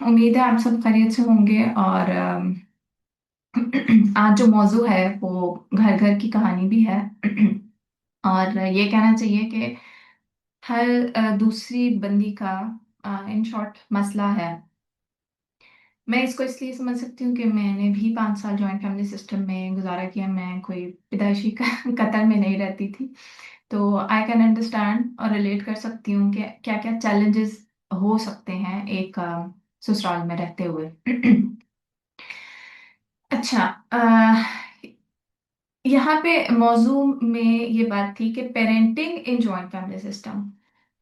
उम्मीद है आप सब खैरियत से होंगे। और आज जो मौजू है वो घर घर की कहानी भी है। और ये कहना चाहिए कि हर दूसरी बंदी का इन शॉर्ट मसला है। मैं इसको इसलिए समझ सकती हूँ कि मैंने भी 5 साल जॉइंट फैमिली सिस्टम में गुजारा किया। मैं कोई पैदाइशी कतर में नहीं रहती थी, तो आई कैन अंडरस्टैंड और रिलेट कर सकती हूँ कि क्या क्या चैलेंजेस हो सकते हैं एक ससुराल में रहते हुए। अच्छा, यहाँ पे मौजू में ये बात थी कि parenting in joint family system,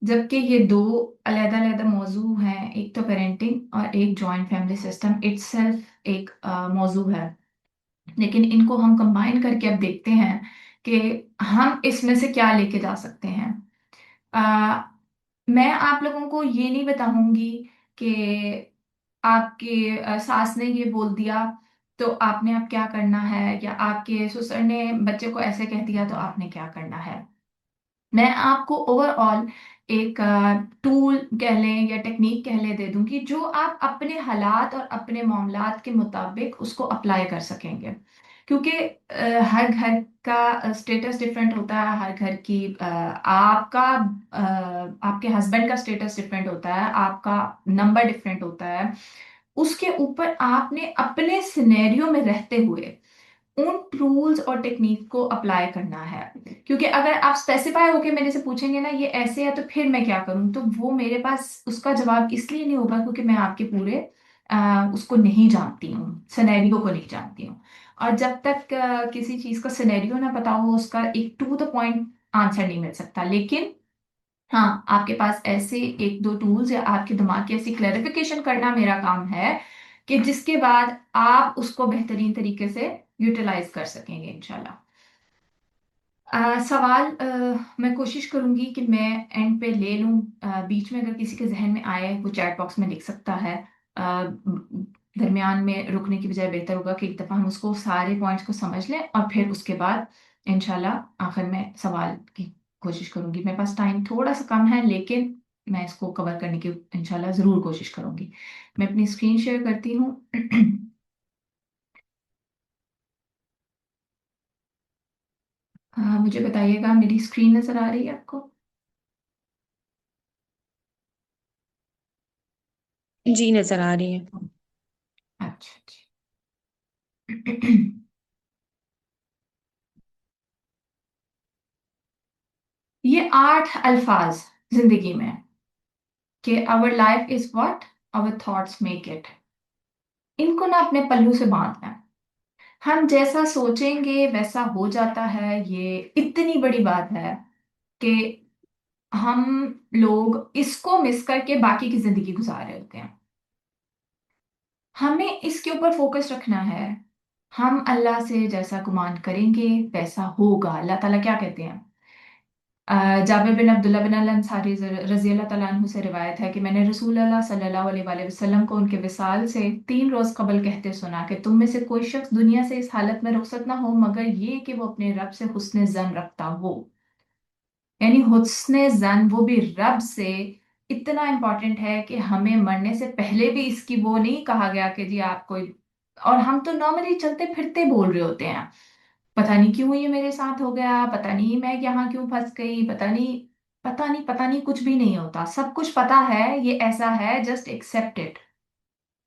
जबकि ये दो अलग-अलग मौजू हैं। एक तो पेरेंटिंग और एक जॉइंट फैमिली सिस्टम इटसेल्फ एक मौजू है। लेकिन इनको हम कंबाइन करके अब देखते हैं कि हम इसमें से क्या लेके जा सकते हैं। अ, मैं आप लोगों को ये नहीं बताऊंगी कि आपके सास ने ये बोल दिया तो आपने अब क्या करना है, या आपके ससुर ने बच्चे को ऐसे कह दिया तो आपने क्या करना है। मैं आपको ओवरऑल एक टूल कह लें या टेक्निक कह लें दे दूंगी, जो आप अपने हालात और अपने मामलात के मुताबिक उसको अप्लाई कर सकेंगे। क्योंकि हर घर का स्टेटस डिफरेंट होता है। हर घर की आपका आपके हस्बैंड का स्टेटस डिफरेंट होता है, आपका नंबर डिफरेंट होता है। उसके ऊपर आपने अपने सिनेरियो में रहते हुए उन रूल्स और टेक्निक को अप्लाई करना है। क्योंकि अगर आप स्पेसिफाई होके मेरे से पूछेंगे ना ये ऐसे है तो फिर मैं क्या करूं, तो वो मेरे पास उसका जवाब इसलिए नहीं होगा क्योंकि मैं आपके पूरे उसको नहीं जानती हूँ, सिनेरियो को नहीं जानती हूँ। और जब तक किसी चीज का सिनेरियो ना पता हो, उसका एक टू द पॉइंट आंसर नहीं मिल सकता। लेकिन हाँ, आपके पास ऐसे एक दो टूल्स या आपके दिमाग की ऐसी क्लैरिफिकेशन करना मेरा काम है कि जिसके बाद आप उसको बेहतरीन तरीके से यूटिलाइज कर सकेंगे इंशाल्लाह। सवाल मैं कोशिश करूंगी कि मैं एंड पे ले लूं। बीच में अगर किसी के जहन में आए वो चैट बॉक्स में लिख सकता है। दरमियान में रुकने की बजाय बेहतर होगा कि एक दफ़ा हम उसको सारे पॉइंट्स को समझ लें और फिर उसके बाद इंशाल्लाह आखिर में सवाल की कोशिश करूंगी। मेरे पास टाइम थोड़ा सा कम है, लेकिन मैं इसको कवर करने की इंशाल्लाह ज़रूर कोशिश करूंगी। मैं अपनी स्क्रीन शेयर करती हूँ। मुझे बताइएगा मेरी स्क्रीन नज़र आ रही है आपको? जी नजर आ रही है। अच्छा जी। ये 8 अल्फाज जिंदगी में कि our life is what our thoughts make it, इनको ना अपने पल्लू से बांधना है। हम जैसा सोचेंगे वैसा हो जाता है, ये इतनी बड़ी बात है कि हम लोग इसको मिस करके बाकी की जिंदगी गुजार रहे होते हैं। हमें इसके ऊपर फोकस रखना है। हम अल्लाह से जैसा गुमान करेंगे वैसा होगा। अल्लाह ताला क्या कहते हैं? जाबिर बिन अब्दुल्ला बिन अल अंसारी रजी अल्लाह तआला अन्हु से रिवायत है कि मैंने रसूल अल्लाह सल्लल्लाहु अलैहि वसल्लम को उनके विसाल से 3 रोज कबल कहते सुना कि तुम में से कोई शख्स दुनिया से इस हालत में रुखसत ना हो मगर ये कि वो अपने रब से हुस्न जन रखता हो। यानी हुस्न जन वो भी रब से इतना इंपॉर्टेंट है कि हमें मरने से पहले भी इसकी वो नहीं कहा गया कि जी आप कोई। और हम तो नॉर्मली चलते फिरते बोल रहे होते हैं, पता नहीं क्यों ये मेरे साथ हो गया, पता नहीं मैं यहाँ क्यों फंस गई, पता नहीं पता नहीं पता नहीं। कुछ भी नहीं होता, सब कुछ पता है, ये ऐसा है, जस्ट एक्सेप्ट इट।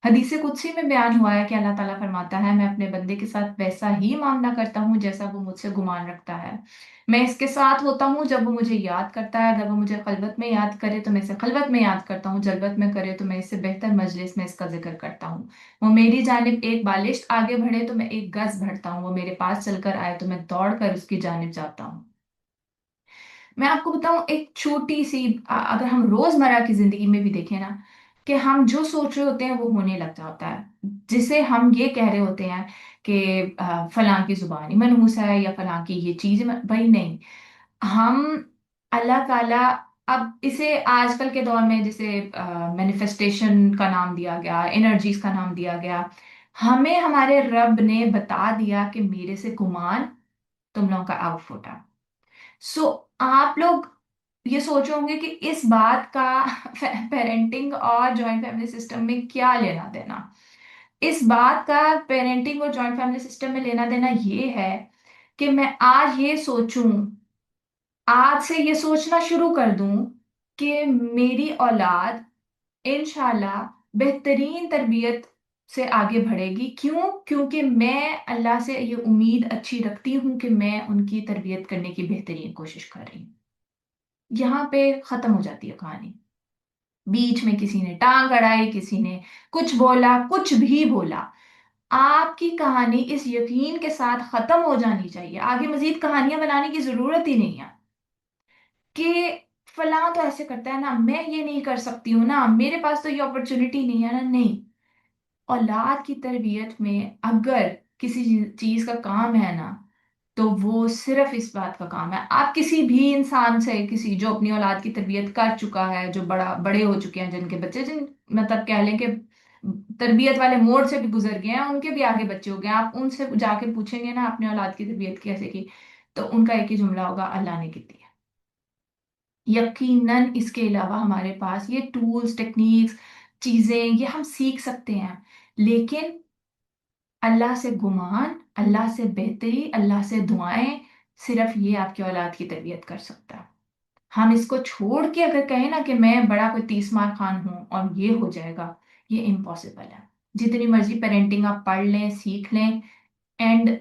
हदीस कुदसी में बयान हुआ है कि अल्लाह ताला फरमाता है मैं अपने बंदे के साथ वैसा ही मामला करता हूँ जैसा वो मुझसे गुमान रखता है। मैं इसके साथ होता हूँ जब वो मुझे याद करता है। अगर वो मुझे खलवत में याद करे तो मैं इसे खलवत में याद करता हूँ, जलवत में करे तो मैं इससे बेहतर मजलिस में इसका जिक्र करता हूँ। वो मेरी जानिब एक बालिश आगे बढ़े तो मैं एक गज बढ़ता हूँ, वो मेरे पास चलकर आए तो मैं दौड़ कर उसकी जानिब जाता हूँ। मैं आपको बताऊं एक छोटी सी अगर हम रोजमर्रा की जिंदगी में भी देखें ना, कि हम जो सोच रहे होते हैं वो होने लग जाता है। जिसे हम ये कह रहे होते हैं कि फलां की जुबान ही मनहूस है या फलां की ये चीज भाई नहीं। हम अल्लाह ताला, अब इसे आजकल के दौर में जिसे मैनिफेस्टेशन का नाम दिया गया, एनर्जीज का नाम दिया गया, हमें हमारे रब ने बता दिया कि मेरे से गुमान तुम लोगों का आउटपुट है। सो आप लोग ये सोच रहे होंगे कि इस बात का पेरेंटिंग और जॉइंट फैमिली सिस्टम में क्या लेना देना। इस बात का पेरेंटिंग और जॉइंट फैमिली सिस्टम में लेना देना ये है कि मैं आज ये सोचूं, आज से ये सोचना शुरू कर दूं कि मेरी औलाद इंशाल्लाह बेहतरीन तरबियत से आगे बढ़ेगी। क्यों? क्योंकि मैं अल्लाह से ये उम्मीद अच्छी रखती हूँ कि मैं उनकी तरबियत करने की बेहतरीन कोशिश कर रही हूँ। यहाँ पे खत्म हो जाती है कहानी। बीच में किसी ने टांग अड़ाई, किसी ने कुछ बोला, कुछ भी बोला, आपकी कहानी इस यकीन के साथ खत्म हो जानी चाहिए, आगे मजीद कहानियां बनाने की जरूरत ही नहीं है कि फलां तो ऐसे करता है ना, मैं ये नहीं कर सकती हूँ ना, मेरे पास तो ये अपॉर्चुनिटी नहीं है ना। नहीं, औलाद की तरबियत में अगर किसी चीज का काम है ना, तो वो सिर्फ इस बात का काम है। आप किसी भी इंसान से, किसी जो अपनी औलाद की तरबियत कर चुका है, जो बड़े हो चुके हैं, जिनके बच्चे, जिन मतलब कह लें कि तरबियत वाले मोड से भी गुजर गए हैं, उनके भी आगे बच्चे हो गए हैं, आप उनसे जाके पूछेंगे ना अपनी औलाद की तरबियत कैसे की, तो उनका एक ही जुमला होगा, अल्लाह ने की थी। यकीनन इसके अलावा हमारे पास ये टूल्स, टेक्निक्स, चीजें ये हम सीख सकते हैं, लेकिन अल्लाह से गुमान, अल्लाह से बेहतरी, अल्लाह से दुआएं, सिर्फ ये आपकी औलाद की तरबियत कर सकता है। हम इसको छोड़ के अगर कहें ना कि मैं बड़ा कोई तीसमार खान हूं और ये हो जाएगा, ये इम्पॉसिबल है। जितनी मर्जी पेरेंटिंग आप पढ़ लें, सीख लें, एंड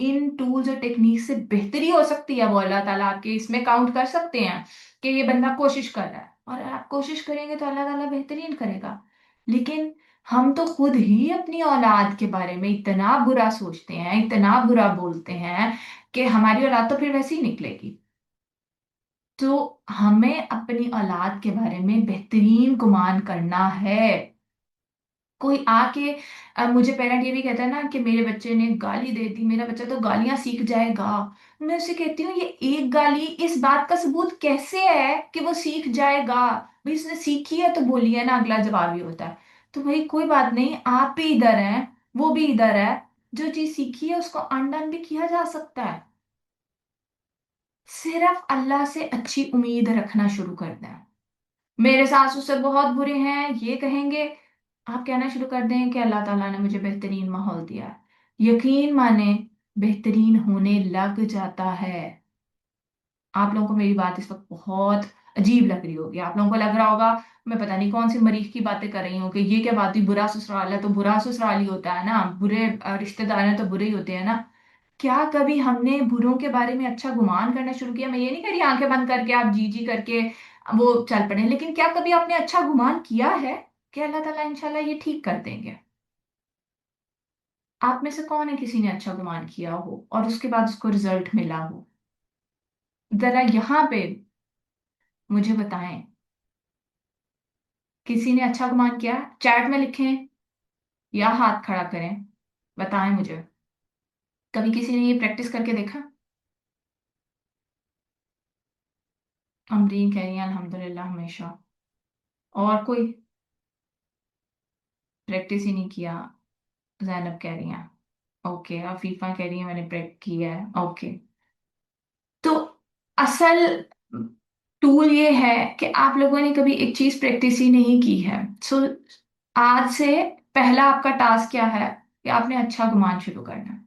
इन टूल्स और टेक्निक से बेहतरी हो सकती है, वो अल्लाह ताला आपके इसमें काउंट कर सकते हैं कि ये बंदा कोशिश कर रहा है, और अगर आप कोशिश करेंगे तो अल्लाह ताला बेहतरीन करेगा। लेकिन हम तो खुद ही अपनी औलाद के बारे में इतना बुरा सोचते हैं, इतना बुरा बोलते हैं कि हमारी औलाद तो फिर वैसी ही निकलेगी। तो हमें अपनी औलाद के बारे में बेहतरीन गुमान करना है। कोई आके मुझे पेरेंट ये भी कहता है ना कि मेरे बच्चे ने गाली दे दी, मेरा बच्चा तो गालियां सीख जाएगा। मैं उसे कहती हूँ ये एक गाली इस बात का सबूत कैसे है कि वो सीख जाएगा? भाई उसने सीखी है तो बोली है ना, अगला जवाब ये होता है। तो भाई कोई बात नहीं, आप भी इधर हैं, वो भी इधर है, जो चीज सीखी है उसको अनडन भी किया जा सकता है। सिर्फ अल्लाह से अच्छी उम्मीद रखना शुरू कर दें। मेरे सासू से बहुत बुरे हैं ये कहेंगे, आप कहना शुरू कर दें कि अल्लाह ताला ने मुझे बेहतरीन माहौल दिया है। यकीन माने बेहतरीन होने लग जाता है। आप लोगों को मेरी बात इस वक्त बहुत अजीब लग रही होगी, आप लोगों को लग रहा होगा मैं पता नहीं कौन सी मरीख की बातें कर रही हूँ, कि ये क्या बात हुई, बुरा ससुराल है तो बुरा ससुराल ही होता है ना, बुरे रिश्तेदार हैं तो बुरे ही होते हैं ना। क्या कभी हमने बुरों के बारे में अच्छा गुमान करना शुरू किया? मैं ये नहीं कह रही आंखें बंद करके आप जी जी करके वो चल पड़े, लेकिन क्या कभी आपने अच्छा गुमान किया है कि अल्लाह ताला इंशाल्लाह ये ठीक कर देंगे? आप में से कौन है किसी ने अच्छा गुमान किया हो और उसके बाद उसको रिजल्ट मिला हो? जरा यहाँ पे मुझे बताएं, किसी ने अच्छा गुमान किया? चैट में लिखें या हाथ खड़ा करें, बताएं मुझे। कभी किसी ने ये प्रैक्टिस करके देखा? अमरीन कह रही है अल्हम्दुलिल्लाह हमेशा। और कोई प्रैक्टिस ही नहीं किया? जैनब कह रही हैं ओके, अफीफा कह रही है मैंने प्रेप किया है ओके। तो असल टूल ये है कि आप लोगों ने कभी एक चीज प्रैक्टिस ही नहीं की है। सो आज से पहला आपका टास्क क्या है कि आपने अच्छा गुमान शुरू करना है।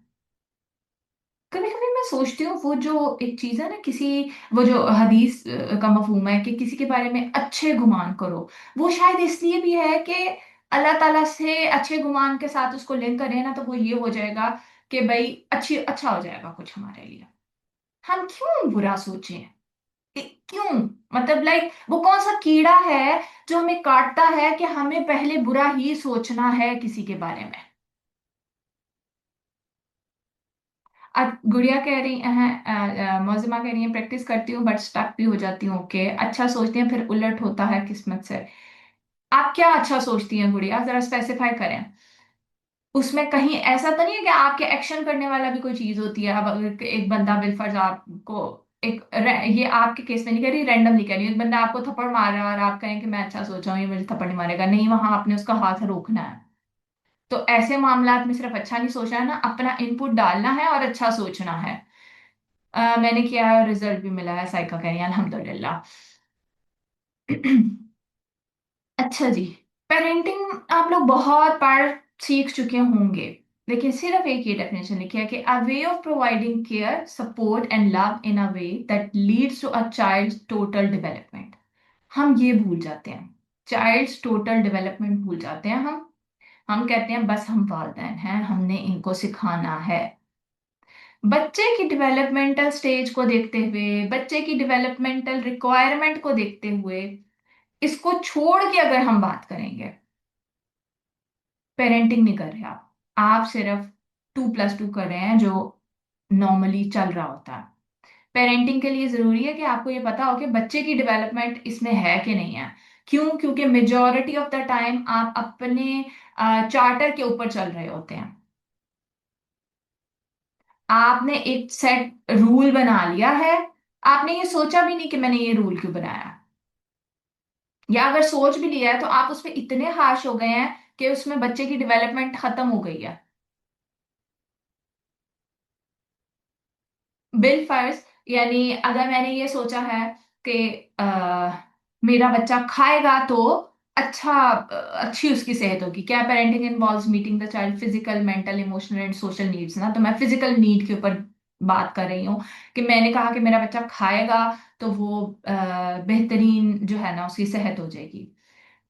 कभी कभी मैं सोचती हूँ वो जो एक चीज है ना, किसी वो जो हदीस का मफहूम है कि किसी के बारे में अच्छे गुमान करो, वो शायद इसलिए भी है कि अल्लाह ताला से अच्छे गुमान के साथ उसको लिंक करें ना, तो वो ये हो जाएगा कि भाई अच्छा हो जाएगा कुछ हमारे लिए। हम क्यों बुरा सोचें? क्यों? मतलब लाइक वो कौन सा कीड़ा है जो हमें काटता है कि हमें पहले बुरा ही सोचना है किसी के बारे में? अब गुड़िया कह रही है, मौजिमा कह रही है प्रैक्टिस करती हूँ बट स्टक भी हो जाती हूँ। ओके, अच्छा सोचती हैं फिर उलट होता है किस्मत से। आप क्या अच्छा सोचती हैं गुड़िया, जरा स्पेसिफाई करें। उसमें कहीं ऐसा तो नहीं है कि आपके एक्शन करने वाला भी कोई चीज होती है? अब अगर एक बंदा बिलफर्ज आपको ये आपके केस में नहीं कह रही, रैंडम नहीं कह रही, एक बंदा आपको थप्पड़ मार रहा है और आप कहें कि मैं अच्छा सोचा हूँ ये मुझे थप्पड़ नहीं मारेगा, नहीं, वहां आपने उसका हाथ रोकना है। तो ऐसे मामलात में सिर्फ अच्छा नहीं सोचना है ना, अपना इनपुट डालना है और अच्छा सोचना है। मैंने किया है, रिजल्ट भी मिला है, साइका कह रही है अल्हम्दुलिल्लाह। अच्छा जी, पेरेंटिंग आप लोग बहुत बार सीख चुके होंगे, लेकिन सिर्फ एक ही डेफिनेशन लिखी है कि a way of providing care support and love in a way that leads to a child's total development. हम ये भूल जाते हैं, चाइल्ड्स टोटल डेवलपमेंट भूल जाते हैं हम कहते हैं बस हम वालिदैन हैं, हमने इनको सिखाना है। बच्चे की डेवलपमेंटल स्टेज को देखते हुए, बच्चे की डेवलपमेंटल रिक्वायरमेंट को देखते हुए, इसको छोड़ के अगर हम बात करेंगे, पेरेंटिंग नहीं कर रहे आप सिर्फ 2+2 कर रहे हैं जो नॉर्मली चल रहा होता है। पेरेंटिंग के लिए जरूरी है कि आपको ये पता हो कि बच्चे की डेवलपमेंट इसमें है कि नहीं है। क्यों? क्योंकि मेजॉरिटी ऑफ द टाइम आप अपने चार्टर के ऊपर चल रहे होते हैं। आपने एक सेट रूल बना लिया है, आपने ये सोचा भी नहीं कि मैंने ये रूल क्यों बनाया, या अगर सोच भी लिया है तो आप उसमें इतने हार्श हो गए हैं कि उसमें बच्चे की डेवलपमेंट खत्म हो गई है। बिल फर्ज, यानी अगर मैंने ये सोचा है कि मेरा बच्चा खाएगा तो अच्छी उसकी सेहत होगी। क्या? Parenting involves meeting the child physical mental emotional and social needs ना, तो मैं फिजिकल नीड के ऊपर बात कर रही हूँ कि मैंने कहा कि मेरा बच्चा खाएगा तो वो बेहतरीन जो है ना उसकी सेहत हो जाएगी।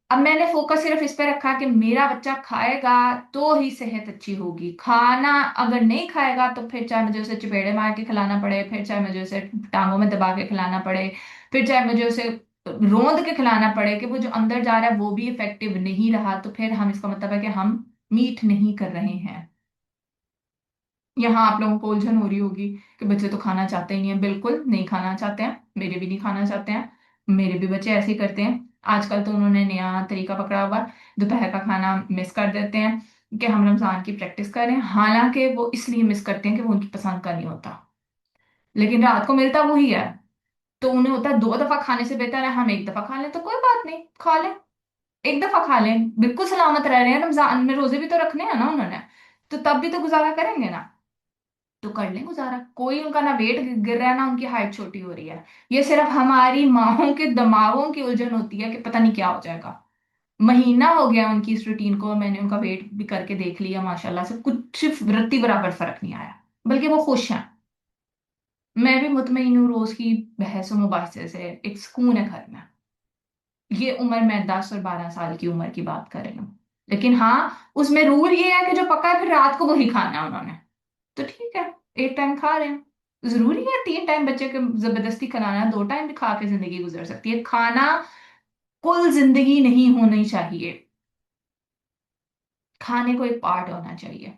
अब मैंने फोकस सिर्फ इस पे रखा कि मेरा बच्चा खाएगा तो ही सेहत अच्छी होगी। खाना अगर नहीं खाएगा तो फिर चाहे मुझे उसे चपेड़े मार के खिलाना पड़े, फिर चाहे मुझे उसे टांगों में दबा के खिलाना पड़े, फिर चाहे मुझे उसे रोंद के खिलाना पड़े, कि वो जो अंदर जा रहा है वो भी इफेक्टिव नहीं रहा, तो फिर हम इसका मतलब है कि हम मीट नहीं कर रहे हैं। यहाँ आप लोगों को उलझन हो रही होगी कि बच्चे तो खाना चाहते ही नहीं है। बिल्कुल नहीं खाना चाहते हैं, मेरे भी नहीं खाना चाहते हैं, मेरे भी बच्चे ऐसे ही करते हैं। आजकल तो उन्होंने नया तरीका पकड़ा हुआ है, दोपहर का खाना मिस कर देते हैं कि हम रमजान की प्रैक्टिस कर रहे हैं, हालांकि वो इसलिए मिस करते हैं कि वो उनकी पसंद का नहीं होता, लेकिन रात को मिलता वही है। तो उन्हें होता है 2 दफा खाने से बेहतर है हम एक दफा खा लें, तो कोई बात नहीं, खा लें, एक दफा खा लें, बिल्कुल सलामत रह रहे हैं, रमजान में रोजे भी तो रखने हैं ना उन्होंने, तो तब भी तो गुजारा करेंगे ना, तो कर लें गुजारा। कोई उनका ना वेट गिर रहा है ना उनकी हाइट छोटी हो रही है। ये सिर्फ हमारी माहों के दिमागों की उलझन होती है कि पता नहीं क्या हो जाएगा। महीना हो गया उनकी इस रूटीन को, मैंने उनका वेट भी करके देख लिया, माशाल्लाह से कुछ रत्ती बराबर फर्क नहीं आया, बल्कि वो खुश हैं। मैं भी मुतमईन हूँ, रोज की बहस मुबाहिसे से एक सुकून है घर में। ये उम्र मैं 10 और 12 साल की उम्र की बात कर रही हूँ, लेकिन हाँ उसमें रूल ये है कि जो पका है फिर रात को वही खाना है उन्होंने, तो ठीक है, एक टाइम खा रहे हैं। जरूरी है 3 टाइम बच्चे को जबरदस्ती खिलाना? 2 टाइम भी खा के जिंदगी गुजर सकती है। खाना कुल जिंदगी नहीं होनी चाहिए, खाने को एक पार्ट होना चाहिए।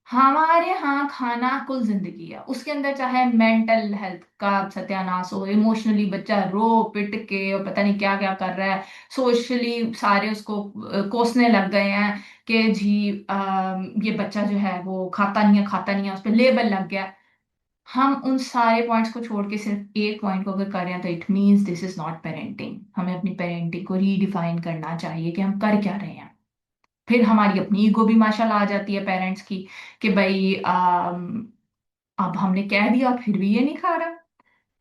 हमारे यहाँ खाना कुल जिंदगी है, उसके अंदर चाहे मेंटल हेल्थ का सत्यानाश हो, इमोशनली बच्चा रो पिट के और पता नहीं क्या क्या कर रहा है, सोशली सारे उसको कोसने लग गए हैं कि जी ये बच्चा जो है वो खाता नहीं है, खाता नहीं है, उस पर लेबल लग गया। हम उन सारे पॉइंट्स को छोड़ के सिर्फ एक पॉइंट को अगर कर रहे हैं तो it means this is not parenting. हमें अपनी पेरेंटिंग को रीडिफाइन करना चाहिए कि हम कर क्या रहे हैं। फिर हमारी अपनी ईगो भी माशाल्लाह आ जाती है पेरेंट्स की, कि भाई अब हमने कह दिया फिर भी ये नहीं खा रहा।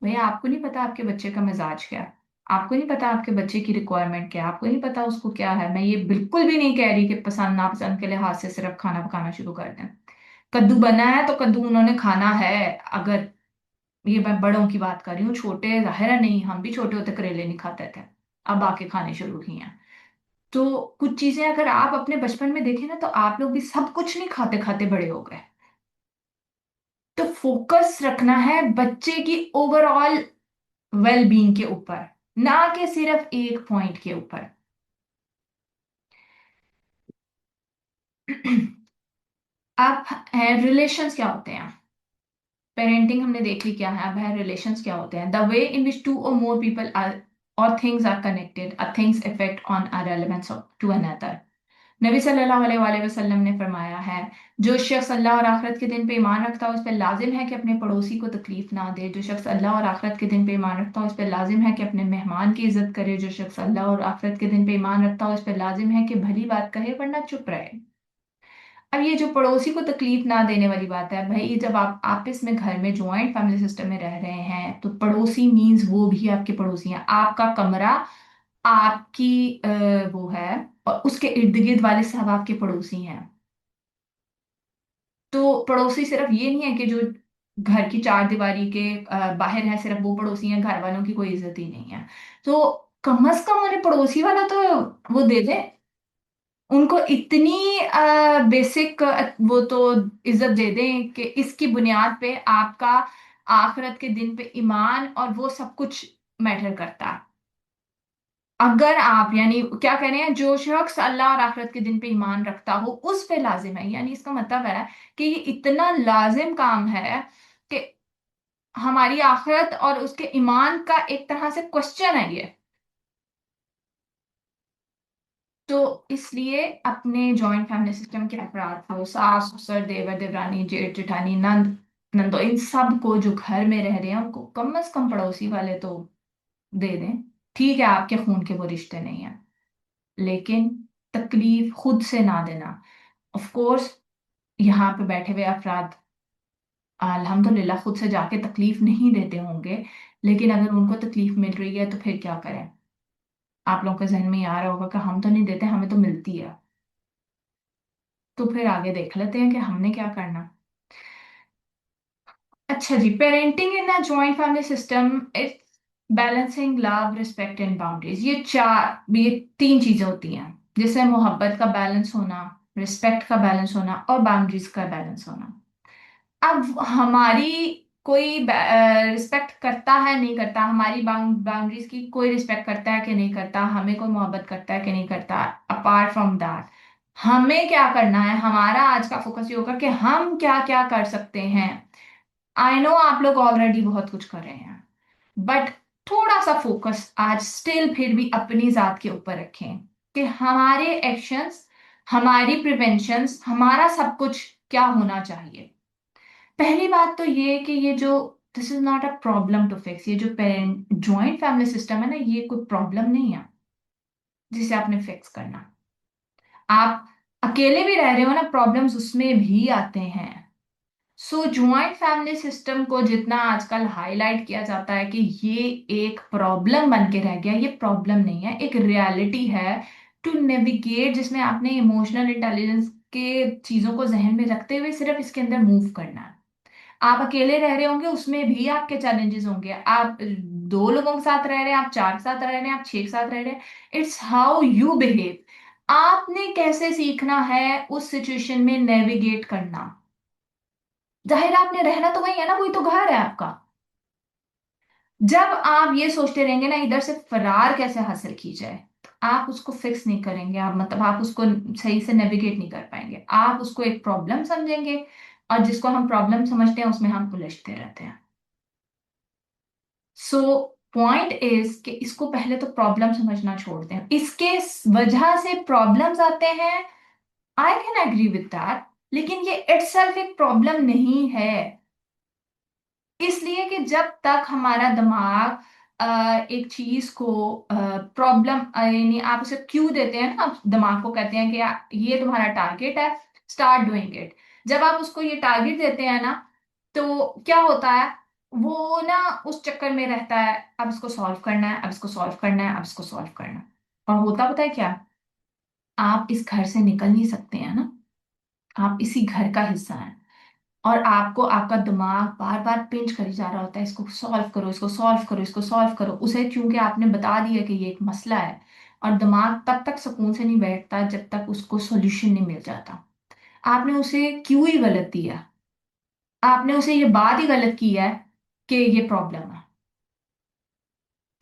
भैया आपको नहीं पता आपके बच्चे का मिजाज क्या है, आपको नहीं पता आपके बच्चे की रिक्वायरमेंट क्या है, आपको नहीं पता उसको क्या है। मैं ये बिल्कुल भी नहीं कह रही कि पसंद नापसंद के लिहाज से सिर्फ खाना पकाना शुरू कर दें। कद्दू बना है तो कद्दू उन्होंने खाना है। अगर ये मैं बड़ों की बात कर रही हूँ, छोटे जाहिर है नहीं, हम भी छोटे होते करेले नहीं खाते थे, अब आके खाने शुरू किए हैं। तो कुछ चीजें अगर आप अपने बचपन में देखें ना, तो आप लोग भी सब कुछ नहीं खाते खाते बड़े हो गए। तो फोकस रखना है बच्चे की ओवरऑल वेल बीइंग के ऊपर, ना कि सिर्फ एक पॉइंट के ऊपर। अब है रिलेशंस क्या होते हैं। पेरेंटिंग हमने देख ली क्या है, अब है रिलेशंस क्या होते हैं। The way in which two और मोर पीपल आर और things are connected, a things effect on a relevance to another. नबी सल्लल्लाहु अलैहि वसल्लम ने फरमाया है, जो शख्स अल्लाह और आखिरत के दिन पे ईमान रखता है उस पर लाजिम है कि अपने पड़ोसी को तकलीफ ना दे। जो शख्स अल्लाह और आखिरत के दिन पे ईमान रखता है उस पर लाजिम है कि अपने मेहमान की इज्जत करे। जो शख्स अल्लाह और आखिरत के दिन पे ईमान रखता है उस पर लाजिम है कि भली बात कहे वरना चुप रहे। अब ये जो पड़ोसी को तकलीफ ना देने वाली बात है भाई, जब आप आपस में घर में ज्वाइंट फैमिली सिस्टम में रह रहे हैं तो पड़ोसी मीन्स वो भी आपके पड़ोसी हैं। आपका कमरा आपकी वो है, और उसके इर्द गिर्द वाले सब आपके पड़ोसी हैं। तो पड़ोसी सिर्फ ये नहीं है कि जो घर की चार दीवारी के बाहर है सिर्फ वो पड़ोसी हैं, घर वालों की कोई इज्जत ही नहीं है। तो कम से कम उन्हें पड़ोसी वाला तो वो दे दे, उनको इतनी बेसिक वो तो इज्जत दे दें कि इसकी बुनियाद पे आपका आखिरत के दिन पे ईमान और वो सब कुछ मैटर करता है। अगर आप यानी क्या कह रहे हैं, जो शख्स अल्लाह और आखिरत के दिन पे ईमान रखता हो उस पे लाजिम है, यानी इसका मतलब है कि ये इतना लाजिम काम है कि हमारी आखिरत और उसके ईमान का एक तरह से क्वेश्चन है ये। तो इसलिए अपने जॉइंट फैमिली सिस्टम के अफराद को, सास ससुर देवर देवरानी जेठ जेठानी नंद नंदो, इन सब को जो घर में रह रहे हैं उनको कम से कम पड़ोसी वाले तो दे दें। ठीक है आपके खून के वो रिश्ते नहीं है, लेकिन तकलीफ खुद से ना देना। ऑफ कोर्स यहाँ पे बैठे हुए अफराद अल्हम्दुलिल्लाह खुद से जाके तकलीफ नहीं देते होंगे, लेकिन अगर उनको तकलीफ मिल रही है तो फिर क्या करें। आप लोगों के जहन में ये आ रहा होगा कि हम तो नहीं देते, हमें तो मिलती है। तो फिर आगे देख लेते हैं कि हमने क्या करना। अच्छा जी, parenting in a joint family system it's balancing love respect and boundaries. ये तीन चीजें होती हैं, जैसे मोहब्बत का बैलेंस होना, रिस्पेक्ट का बैलेंस होना और बाउंड्रीज का बैलेंस होना। अब हमारी कोई रिस्पेक्ट करता है नहीं करता, हमारी बाउंड्रीज की कोई रिस्पेक्ट करता है कि नहीं करता, हमें कोई मोहब्बत करता है कि नहीं करता, अपार्ट फ्रॉम दैट हमें क्या करना है, हमारा आज का फोकस ये होगा कि हम क्या क्या कर सकते हैं। आई नो आप लोग ऑलरेडी बहुत कुछ कर रहे हैं, बट थोड़ा सा फोकस आज स्टिल फिर भी अपनी जात के ऊपर रखें कि हमारे एक्शंस, हमारी प्रिवेंशंस, हमारा सब कुछ क्या होना चाहिए। पहली बात तो ये कि ये जो this is not a problem to fix, ये जो पेरेंट ज्वाइंट फैमिली सिस्टम है ना, ये कोई प्रॉब्लम नहीं है जिसे आपने फिक्स करना। आप अकेले भी रह रहे हो ना, प्रॉब्लम्स उसमें भी आते हैं। सो ज्वाइंट फैमिली सिस्टम को जितना आजकल हाईलाइट किया जाता है कि ये एक प्रॉब्लम बन के रह गया, ये प्रॉब्लम नहीं है, एक रियलिटी है टू नेविगेट, जिसमें आपने इमोशनल इंटेलिजेंस के चीजों को जहन में रखते हुए सिर्फ इसके अंदर मूव करना है। आप अकेले रह रहे होंगे उसमें भी आपके चैलेंजेस होंगे, आप दो लोगों के साथ रह रहे हैं, आप चार के साथ रह रहे हैं, आप छह के साथ रह रहे हैं, इट्स हाउ यू बिहेव। आपने कैसे सीखना है उस सिचुएशन में नेविगेट करना। जाहिर है आपने रहना तो वही है ना, वही तो घर है आपका। जब आप ये सोचते रहेंगे ना इधर से फरार कैसे हासिल की जाए, तो आप उसको फिक्स नहीं करेंगे, आप मतलब आप उसको सही से नेविगेट नहीं कर पाएंगे, आप उसको एक प्रॉब्लम समझेंगे, और जिसको हम प्रॉब्लम समझते हैं उसमें हम उलझते रहते हैं। सो पॉइंट इज कि इसको पहले तो प्रॉब्लम समझना छोड़ दें, इसके वजह से प्रॉब्लम्स आते हैं। I can agree with that, लेकिन ये इटसेल्फ एक प्रॉब्लम नहीं है। इसलिए कि जब तक हमारा दिमाग एक चीज को प्रॉब्लम, यानी आप उसे क्यू देते हैं ना, आप दिमाग को कहते हैं कि ये तुम्हारा टारगेट है, स्टार्ट डूइंग इट। जब आप उसको ये टारगेट देते हैं ना, तो क्या होता है, वो ना उस चक्कर में रहता है, अब इसको सॉल्व करना है, अब इसको सॉल्व करना है, अब इसको सॉल्व करना है। और होता पता है क्या, आप इस घर से निकल नहीं सकते हैं ना, आप इसी घर का हिस्सा हैं। और आपको आपका दिमाग बार बार पिंच करी जा रहा होता है, इसको सॉल्व करो, इसको सॉल्व करो, इसको सॉल्व करो, उसे चूंकि आपने बता दिया कि ये एक मसला है। और दिमाग तब तक सुकून से नहीं बैठता जब तक उसको सॉल्यूशन नहीं मिल जाता। आपने उसे क्यों ही गलत दिया, आपने उसे ये बात ही गलत की है कि ये प्रॉब्लम है।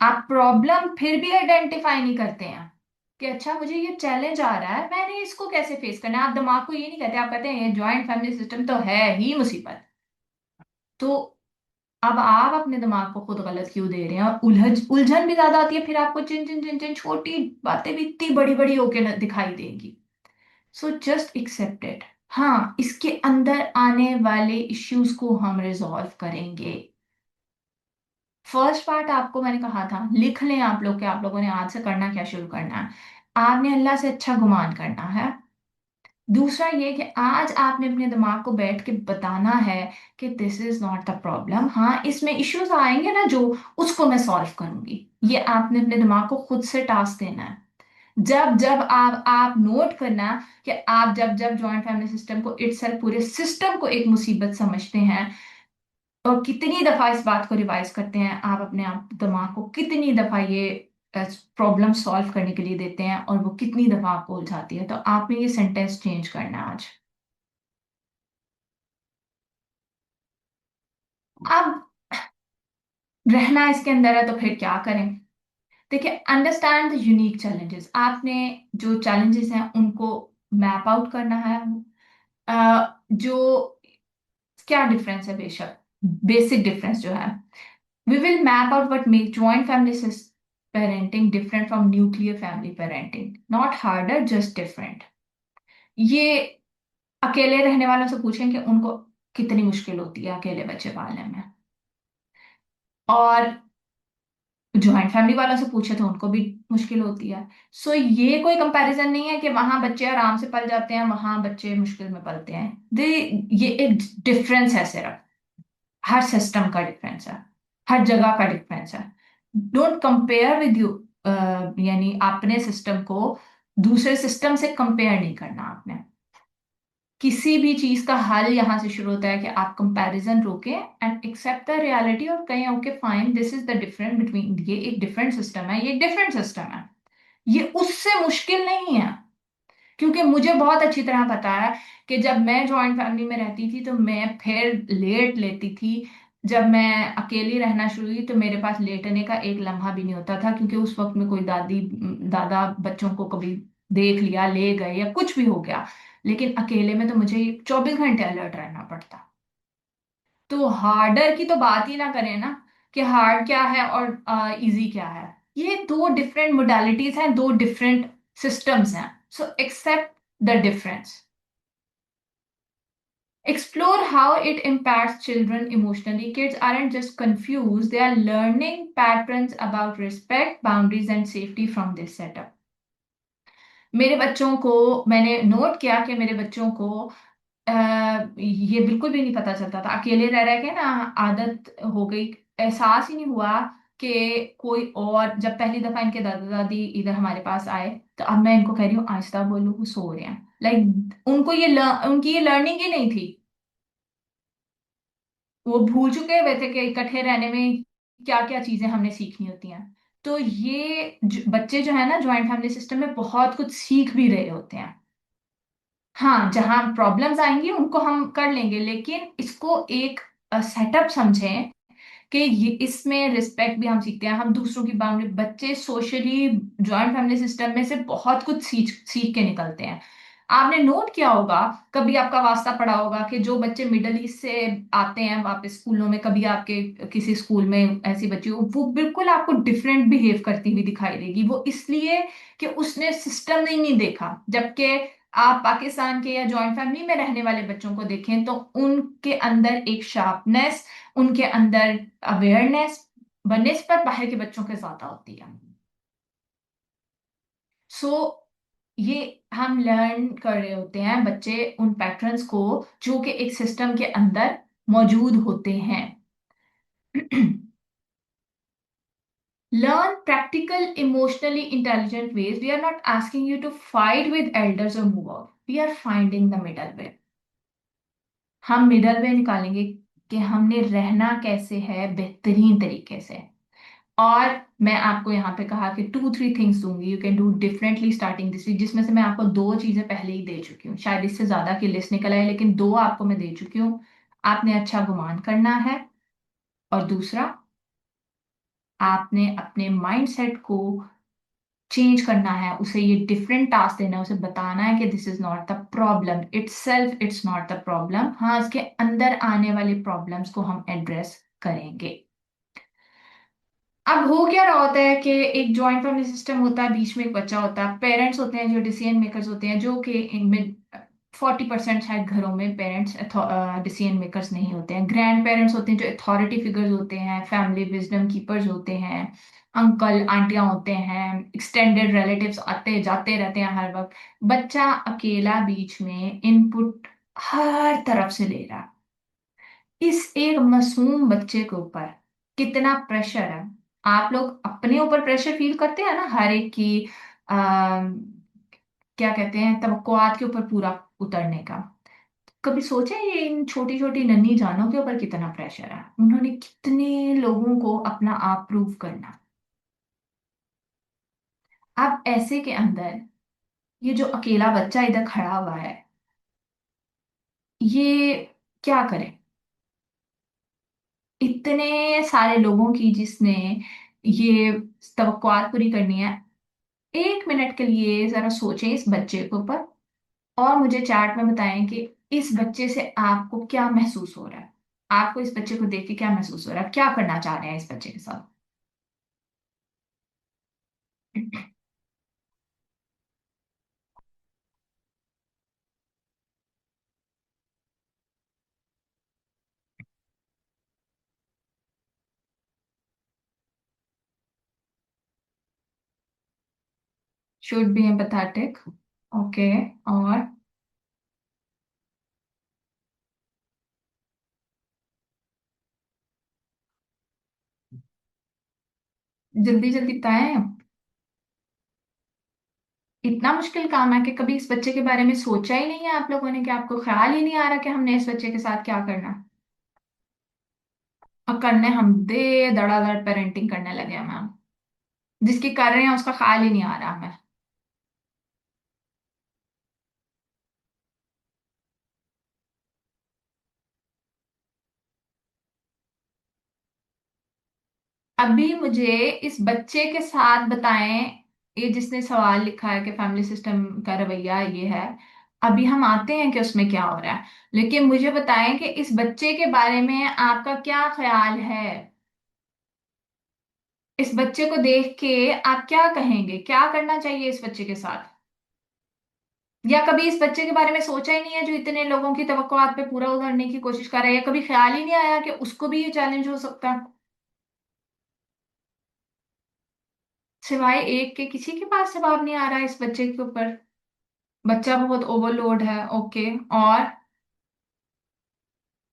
आप प्रॉब्लम फिर भी आइडेंटिफाई नहीं करते हैं कि अच्छा मुझे ये चैलेंज आ रहा है, मैंने इसको कैसे फेस करना है। आप दिमाग को ये नहीं कहते, आप कहते हैं ये ज्वाइंट फैमिली सिस्टम तो है ही मुसीबत। तो अब आप अपने दिमाग को खुद गलत क्यों दे रहे हैं, और उलझन भी ज्यादा आती है, फिर आपको चिन चिन चिन चिन छोटी बातें भी इतनी बड़ी बड़ी होके दिखाई देंगी। So just accept it. हाँ, इसके अंदर आने वाले इश्यूज को हम रिजॉल्व करेंगे। फर्स्ट पार्ट आपको मैंने कहा था लिख लें आप लोग, कि आप लोगों ने आज से करना क्या शुरू करना है। आपने अल्लाह से अच्छा गुमान करना है, दूसरा ये कि आज आपने अपने दिमाग को बैठ के बताना है कि this is not the problem, हाँ इसमें इश्यूज आएंगे ना जो, उसको मैं सॉल्व करूंगी। ये आपने अपने दिमाग को खुद से टास्क देना है। जब जब आप नोट करना कि आप जब जब जॉइंट फैमिली सिस्टम को इटसेल्फ पूरे सिस्टम को एक मुसीबत समझते हैं, और कितनी दफा इस बात को रिवाइज करते हैं आप अपने आप दिमाग को, कितनी दफा ये प्रॉब्लम सॉल्व करने के लिए देते हैं और वो कितनी दफा आपको उलझाती है, तो आपने ये सेंटेंस चेंज करना है आज। अब रहना इसके अंदर है तो फिर क्या करें? देखिए, अंडरस्टैंड द यूनिक चैलेंजेस। आपने जो चैलेंजेस हैं उनको मैप आउट करना है। जो क्या डिफरेंस है, बेशक बेसिक डिफरेंस जो है, we will map out what make joint family parenting different from nuclear family parenting. Not harder, just different. ये अकेले रहने वालों से पूछें कि उनको कितनी मुश्किल होती है अकेले बच्चे पालने में, और ज्वाइंट फैमिली वालों से पूछे तो उनको भी मुश्किल होती है। सो ये कोई कंपैरिजन नहीं है कि वहां बच्चे आराम से पल जाते हैं, वहां बच्चे मुश्किल में पलते हैं। दे ये एक डिफरेंस है सिर्फ, हर सिस्टम का डिफरेंस है, हर जगह का डिफरेंस है। डोंट कंपेयर विद यू, यानी अपने सिस्टम को दूसरे सिस्टम से कंपेयर नहीं करना आपने। किसी भी चीज का हल यहाँ से शुरू होता है कि आप कंपैरिजन रोकें एंड एक्सेप्ट द रियलिटी, और कहें okay fine, this is the different between, ये एक डिफरेंट सिस्टम है, ये एक डिफरेंट सिस्टम है। ये उससे मुश्किल नहीं है, क्योंकि मुझे बहुत अच्छी तरह पता है कि जब मैं जॉइंट फैमिली में रहती थी तो मैं फिर लेट लेती थी। जब मैं अकेली रहना शुरू हुई तो मेरे पास लेटने का एक लम्हा भी नहीं होता था, क्योंकि उस वक्त में कोई दादी दादा बच्चों को कभी देख लिया, ले गए, या कुछ भी हो गया। लेकिन अकेले में तो मुझे 24 घंटे अलर्ट रहना पड़ता। तो हार्डर की तो बात ही ना करें ना, कि हार्ड क्या है और इजी क्या है। ये दो डिफरेंट मोडालिटीज हैं, दो डिफरेंट सिस्टम्स हैं। So accept the difference, explore how it impacts children emotionally. Kids aren't just confused, they are learning patterns about respect, boundaries, and safety from this setup. मेरे बच्चों को, मैंने नोट किया कि मेरे बच्चों को ये बिल्कुल भी नहीं पता चलता था, अकेले रह रह के ना आदत हो गई, एहसास ही नहीं हुआ कि कोई और, जब पहली दफा इनके दादा दादी इधर हमारे पास आए तो अब मैं इनको कह रही हूँ आहिस्ता बोलो, वो सो रहे हैं। उनको ये उनकी ये लर्निंग ही नहीं थी। वो भूल चुके हुए थे कि इकट्ठे रहने में क्या क्या चीजें हमने सीखनी होती हैं। तो ये बच्चे जो है ना जॉइंट फैमिली सिस्टम में बहुत कुछ सीख भी रहे होते हैं। हाँ, जहां प्रॉब्लम्स आएंगी उनको हम कर लेंगे, लेकिन इसको एक सेटअप समझें कि ये इसमें रिस्पेक्ट भी हम सीखते हैं, हम दूसरों की बाउंड्री, बच्चे सोशली जॉइंट फैमिली सिस्टम में से बहुत कुछ सीख सीख के निकलते हैं। आपने नोट किया होगा, कभी आपका वास्ता पड़ा होगा कि जो बच्चे मिडल ईस्ट से आते हैं वापस स्कूलों में, कभी आपके किसी स्कूल में ऐसी बच्ची हो, वो बिल्कुल आपको डिफरेंट बिहेव करती हुई दिखाई देगी। वो इसलिए कि उसने सिस्टम नहीं देखा। जबकि आप पाकिस्तान के या जॉइंट फैमिली में रहने वाले बच्चों को देखें तो उनके अंदर एक शार्पनेस, उनके अंदर अवेयरनेस बनस्पत बाहर के बच्चों के ज्यादा होती है। सो ये हम लर्न कर रहे होते हैं बच्चे उन पैटर्न्स को जो कि एक सिस्टम के अंदर मौजूद होते हैं। Learn practical, emotionally intelligent ways. We are not asking you to fight with elders or move out. We are finding the middle way. हम मिडल वे निकालेंगे कि हमने रहना कैसे है बेहतरीन तरीके से। और मैं आपको यहाँ पे कहा कि 2 3 थिंग्स दूंगी you can do differently starting this week, जिसमें से मैं आपको दो चीजें पहले ही दे चुकी हूँ, शायद इससे ज्यादा की लिस्ट निकल आए, लेकिन दो आपको मैं दे चुकी हूँ। आपने अच्छा गुमान करना है, और दूसरा आपने अपने माइंडसेट को चेंज करना है, उसे ये डिफरेंट टास्क देना है, उसे बताना है कि this is not the problem it's self, it's not the problem, हाँ इसके अंदर आने वाले प्रॉब्लम्स को हम एड्रेस करेंगे। अब हो क्या रहा होता है कि एक जॉइंट फैमिली सिस्टम होता है, बीच में एक बच्चा होता है, पेरेंट्स होते हैं जो डिसीजन मेकर्स होते हैं, जो कि इनमें 40% शायद घरों में पेरेंट्स डिसीजन मेकर्स नहीं होते हैं। ग्रैंड पेरेंट्स होते हैं जो अथॉरिटी फिगर्स होते हैं, फैमिली विजडम कीपर्स होते हैं, अंकल आंटियां होते हैं, एक्सटेंडेड रिलेटिव्स आते जाते रहते हैं हर वक्त। बच्चा अकेला बीच में इनपुट हर तरफ से ले रहा है। इस एक मासूम बच्चे के ऊपर कितना प्रेशर है। आप लोग अपने ऊपर प्रेशर फील करते हैं ना, हर एक की क्या कहते हैं, तवक्कुआत के ऊपर पूरा उतरने का। कभी सोचा है ये इन छोटी छोटी नन्ही जानों के ऊपर कितना प्रेशर है, उन्होंने कितने लोगों को अपना आप प्रूव करना। अब ऐसे के अंदर ये जो अकेला बच्चा इधर खड़ा हुआ है, ये क्या करे इतने सारे लोगों की, जिसने ये तवक्कुआत पूरी करनी है। 1 मिनट के लिए जरा सोचें इस बच्चे के ऊपर, और मुझे चैट में बताएं कि इस बच्चे से आपको क्या महसूस हो रहा है। आपको इस बच्चे को देख के क्या महसूस हो रहा है, क्या करना चाह रहे हैं इस बच्चे के साथ। Should be empathetic. ओके। और जल्दी जल्दी बताएं। इतना मुश्किल काम है कि कभी इस बच्चे के बारे में सोचा ही नहीं है आप लोगों ने, कि आपको ख्याल ही नहीं आ रहा कि हमने इस बच्चे के साथ क्या करना है। और करने हम दे धड़ाधड़ पेरेंटिंग करने लगे हैं मैम। जिसकी कर रहे हैं उसका ख्याल ही नहीं आ रहा हमें। अभी मुझे इस बच्चे के साथ बताएं, ये जिसने सवाल लिखा है कि फैमिली सिस्टम का रवैया ये है। अभी हम आते हैं कि उसमें क्या हो रहा है, लेकिन मुझे बताएं कि इस बच्चे के बारे में आपका क्या ख्याल है। इस बच्चे को देख के आप क्या कहेंगे, क्या करना चाहिए इस बच्चे के साथ। या कभी इस बच्चे के बारे में सोचा ही नहीं है जो इतने लोगों की तवक्कुआत पे पूरा उतरने की कोशिश कर रहा है, या कभी ख्याल ही नहीं आया कि उसको भी ये चैलेंज हो सकता है। सिवाय एक के किसी के पास जवाब नहीं आ रहा है इस बच्चे के ऊपर। बच्चा बहुत ओवरलोड है, ओके। और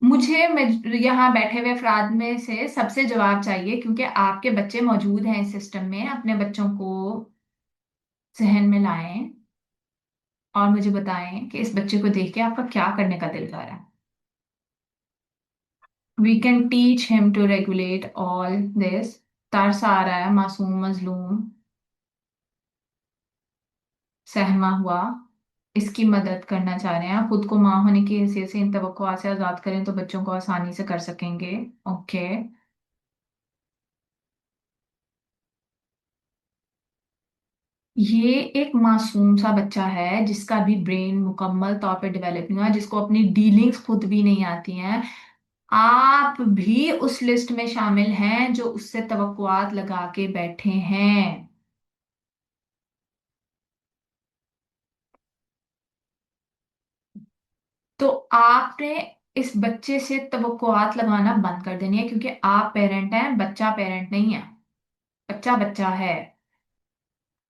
मुझे यहाँ बैठे हुए अफराद में से सबसे जवाब चाहिए, क्योंकि आपके बच्चे मौजूद हैं इस सिस्टम में। अपने बच्चों को जहन में लाएं और मुझे बताएं कि इस बच्चे को देख के आपका क्या करने का दिल कर रहा है। We can teach him to regulate all this. तरस आ रहा है, मासूम मजलूम सहमा हुआ, इसकी मदद करना चाह रहे हैं। खुद को माँ होने की हैसियत से इन तवक्कुआत से आजाद करें तो बच्चों को आसानी से कर सकेंगे। ओके। ये एक मासूम सा बच्चा है जिसका भी ब्रेन मुकम्मल तौर पे डेवलप नहीं हुआ, जिसको अपनी डीलिंग्स खुद भी नहीं आती हैं। आप भी उस लिस्ट में शामिल हैं जो उससे तवक्कुआत लगा के बैठे हैं। तो आपने इस बच्चे से तवक्कुआत लगाना बंद कर देनी है, क्योंकि आप पेरेंट हैं, बच्चा पेरेंट नहीं है। बच्चा बच्चा है।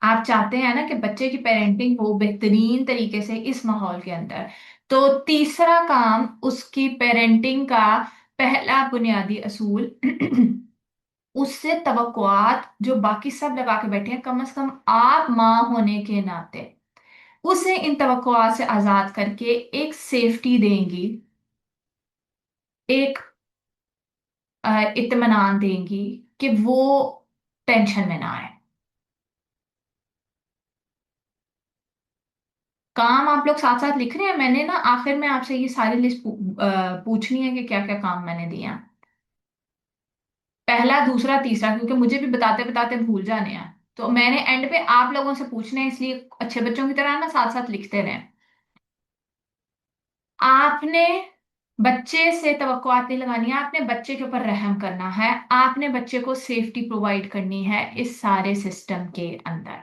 आप चाहते हैं ना कि बच्चे की पेरेंटिंग हो बेहतरीन तरीके से इस माहौल के अंदर। तो तीसरा काम उसकी पेरेंटिंग का, पहला बुनियादी असूल, उससे तवक्कुआत जो बाकी सब लगा के बैठे हैं, कम से कम आप माँ होने के नाते उसे इन तवक्कुआत से आजाद करके एक सेफ्टी देंगी, एक इत्मीनान देंगी कि वो टेंशन में ना आए। काम आप लोग साथ साथ लिख रहे हैं। मैंने ना आखिर में आपसे ये सारी लिस्ट पूछनी है कि क्या क्या काम मैंने दिया है। पहला, दूसरा, तीसरा, क्योंकि मुझे भी बताते बताते भूल जाने हैं। तो मैंने एंड पे आप लोगों से पूछना है, इसलिए अच्छे बच्चों की तरह ना साथ साथ लिखते रहें। आपने बच्चे से तवक्कुआत नहीं लगानी है, आपने बच्चे के ऊपर रहम करना है। आपने बच्चे को सेफ्टी प्रोवाइड करनी है इस सारे सिस्टम के अंदर।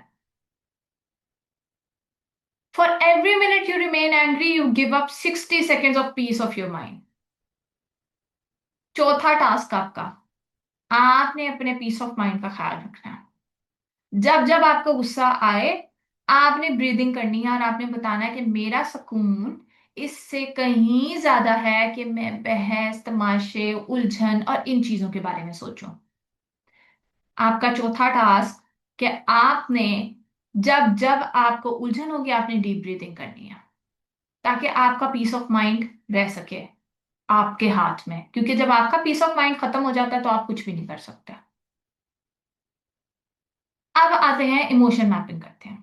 For every minute you remain angry, you give up 60 seconds of peace of your mind. चौथा टास्क आपका, आपने अपने पीस ऑफ माइंड का ख्याल रखना है। जब जब आपको गुस्सा आए, आपने ब्रीदिंग करनी है और आपने बताना है कि मेरा सुकून इससे कहीं ज्यादा है कि मैं बहस तमाशे उलझन और इन चीजों के बारे में सोचूं। आपका चौथा टास्क कि आपने जब जब आपको उलझन होगी आपने डीप ब्रीदिंग करनी है, ताकि आपका पीस ऑफ माइंड रह सके आपके हाथ में, क्योंकि जब आपका पीस ऑफ माइंड खत्म हो जाता है तो आप कुछ भी नहीं कर सकते। अब आते हैं इमोशन मैपिंग करते हैं।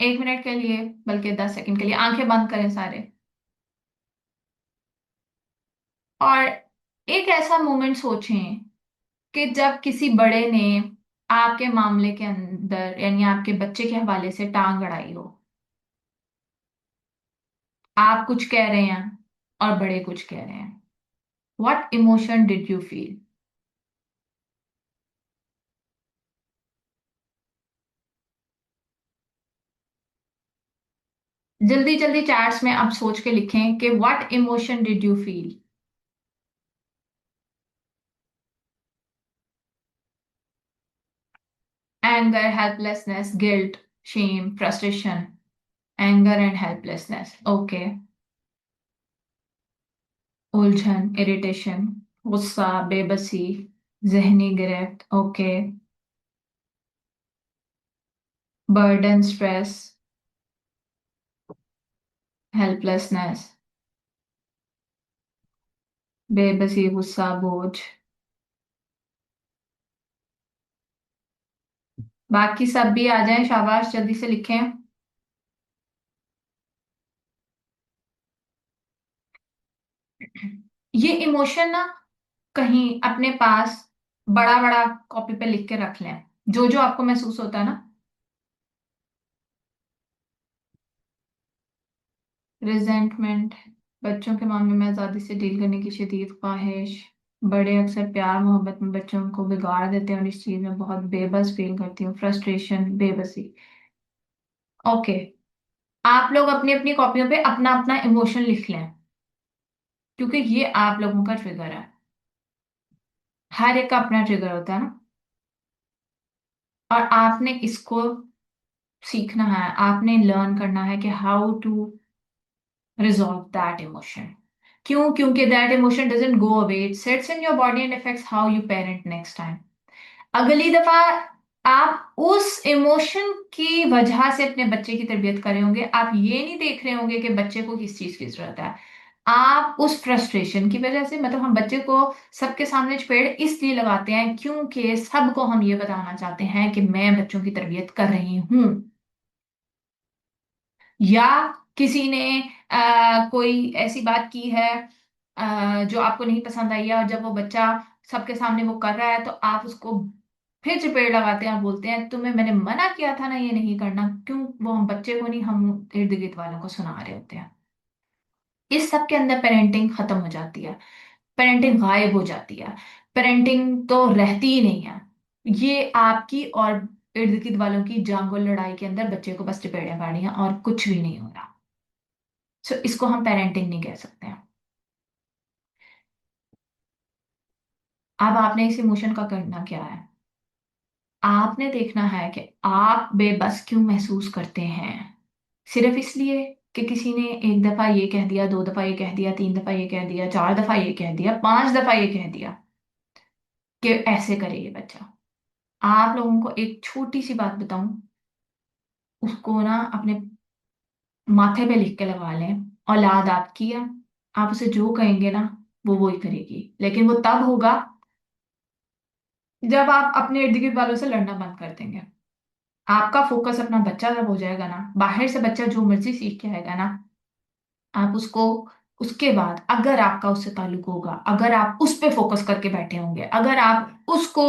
1 मिनट के लिए, बल्कि 10 सेकंड के लिए आंखें बंद करें सारे, और एक ऐसा मोमेंट सोचें कि जब किसी बड़े ने आपके मामले के अंदर यानी आपके बच्चे के हवाले से टांग अड़ाई हो। आप कुछ कह रहे हैं और बड़े कुछ कह रहे हैं। What emotion did you feel? जल्दी जल्दी चैट्स में आप सोच के लिखें कि what emotion did you feel? Anger, helplessness, guilt, shame, frustration. Anger and helplessness. Okay. उलझन, इरिटेशन, गुस्सा, बेबसी, जहनी गिरफ्त। ओके। बर्डन, स्ट्रेस, हेल्पलेसनेस, बेबसी, गुस्सा, बोझ। बाकी सब भी आ जाएं, शाबाश, जल्दी से लिखें। ये इमोशन ना कहीं अपने पास बड़ा बड़ा कॉपी पे लिख के रख लें, जो जो आपको महसूस होता है ना। रिजेंटमेंट, बच्चों के मामले में आज़ादी से डील करने की शदीद ख्वाहिश। बड़े अक्सर प्यार मोहब्बत में बच्चों को बिगाड़ देते हैं और इस चीज में बहुत बेबस फील करती हूँ। फ्रस्ट्रेशन, बेबसी। ओके। आप लोग अपनी अपनी कॉपियों पे अपना अपना इमोशन लिख लें, क्योंकि ये आप लोगों का ट्रिगर है। हर एक का अपना ट्रिगर होता है ना, और आपने इसको सीखना है, आपने लर्न करना है कि how to resolve that emotion. क्यों? क्योंकि that emotion doesn't go away, it sets in your body and affects how you parent next time. अगली दफा आप उस इमोशन की वजह से अपने बच्चे की तरबियत कर रहे होंगे, आप ये नहीं देख रहे होंगे कि बच्चे को किस चीज की जरूरत है। आप उस फ्रस्ट्रेशन की वजह से, मतलब हम बच्चे को सबके सामने चपेड़ इसलिए लगाते हैं क्योंकि सबको हम ये बताना चाहते हैं कि मैं बच्चों की तरबियत कर रही हूं। या किसी ने कोई ऐसी बात की है जो आपको नहीं पसंद आई है, और जब वो बच्चा सबके सामने वो कर रहा है तो आप उसको फिर चपेड़ लगाते हैं और बोलते हैं तुम्हें मैंने मना किया था ना ये नहीं करना। क्यों? वो हम बच्चे को नहीं, हम इर्द गिर्द वालों को सुना रहे होते हैं। इस सब के अंदर पेरेंटिंग खत्म हो जाती है, पेरेंटिंग गायब हो जाती है, पेरेंटिंग तो रहती ही नहीं है। ये आपकी और इर्द गिर्द वालों की जांगो लड़ाई के अंदर बच्चे को बस चपेड़ियां मारनी है और कुछ भी नहीं हो रहा। सो इसको हम पेरेंटिंग नहीं कह सकते हैं। अब आपने इस इमोशन का करना क्या है? आपने देखना है कि आप बेबस क्यों महसूस करते हैं। सिर्फ इसलिए कि किसी ने एक दफा ये कह दिया, 2 दफा ये कह दिया, 3 दफा ये कह दिया, 4 दफा ये कह दिया, 5 दफा ये कह दिया कि ऐसे करे ये बच्चा। आप लोगों को एक छोटी सी बात बताऊं, उसको ना अपने माथे पे लिख के लगा लें। औलाद आपकी है, आप उसे जो कहेंगे ना वो ही करेगी, लेकिन वो तब होगा जब आप अपने इर्द गिर्द वालों से लड़ना बंद कर देंगे। आपका फोकस अपना बच्चा जब हो जाएगा ना, बाहर से बच्चा जो मर्जी सीख के आएगा ना, आप उसको, उसके बाद अगर आपका उससे ताल्लुक होगा, अगर आप उस पे फोकस करके बैठे होंगे, अगर आप उसको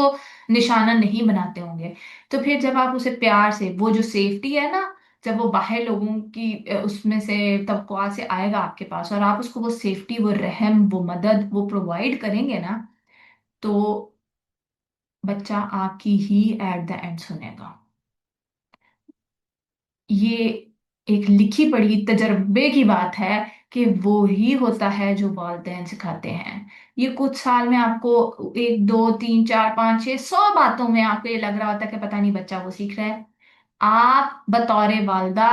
निशाना नहीं बनाते होंगे, तो फिर जब आप उसे प्यार से, वो जो सेफ्टी है ना, जब वो बाहर लोगों की उसमें से तवक्कुआत से आएगा आपके पास और आप उसको वो सेफ्टी, वो रहम, वो मदद वो प्रोवाइड करेंगे ना, तो बच्चा आपकी ही एट द एंड सुनेगा। ये एक लिखी पढ़ी तजर्बे की बात है कि वो ही होता है जो वालिदैन सिखाते हैं। ये कुछ साल में आपको एक दो तीन चार पांच छह 100 बातों में आपको ये लग रहा होता है कि पता नहीं बच्चा वो सीख रहा है। आप बतौर वालदा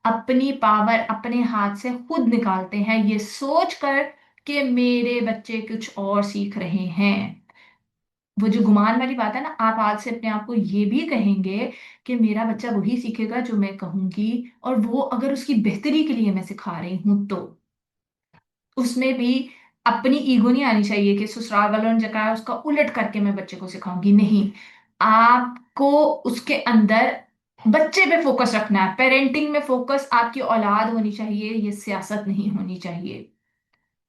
अपनी पावर अपने हाथ से खुद निकालते हैं, ये सोच कर कि मेरे बच्चे कुछ और सीख रहे हैं। वो जो गुमान वाली बात है ना, आप आज से अपने आप को ये भी कहेंगे कि मेरा बच्चा वही सीखेगा जो मैं कहूंगी, और वो अगर उसकी बेहतरी के लिए मैं सिखा रही हूं तो उसमें भी अपनी ईगो नहीं आनी चाहिए कि ससुराल वालों ने जगह उसका उलट करके मैं बच्चे को सिखाऊंगी। नहीं, आपको उसके अंदर बच्चे पे फोकस रखना है। पेरेंटिंग में फोकस आपकी औलाद होनी चाहिए, ये सियासत नहीं होनी चाहिए।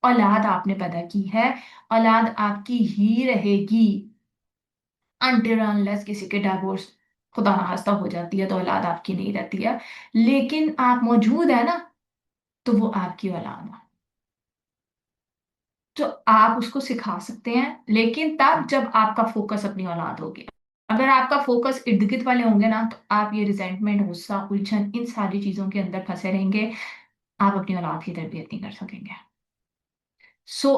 औलाद आपने पैदा की है, औलाद आपकी ही रहेगी अनटिल अनलेस किसी के डाइवोर्स खुदा ना खास्ता हो जाती है, तो औलाद आपकी नहीं रहती है। लेकिन आप मौजूद है ना, तो वो आपकी औलाद है। तो आप उसको सिखा सकते हैं, लेकिन तब जब आपका फोकस अपनी औलाद हो गया। अगर आपका फोकस इर्द गिर्द वाले होंगे ना, तो आप ये रिजेंटमेंट, गुस्सा, उलझन, इन सारी चीजों के अंदर फंसे रहेंगे। आप अपनी औलाद की तरबियत नहीं कर सकेंगे। सो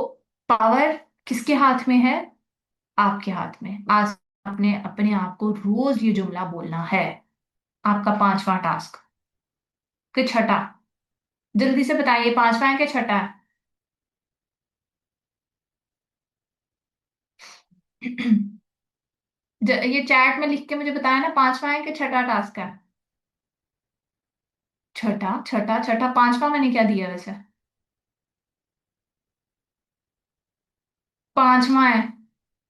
पावर किसके हाथ में है? आपके हाथ में। आज आपने अपने आप को रोज ये जुमला बोलना है। आपका पांचवा टास्क कि छठा, जल्दी से बताइए, पांचवा है कि छठा है? ये चैट में लिख के मुझे बताया ना, पांचवा है कि छठा टास्क है? छठा, छठा, छठा। पांचवा मैंने क्या दिया वैसे? पांचवा है।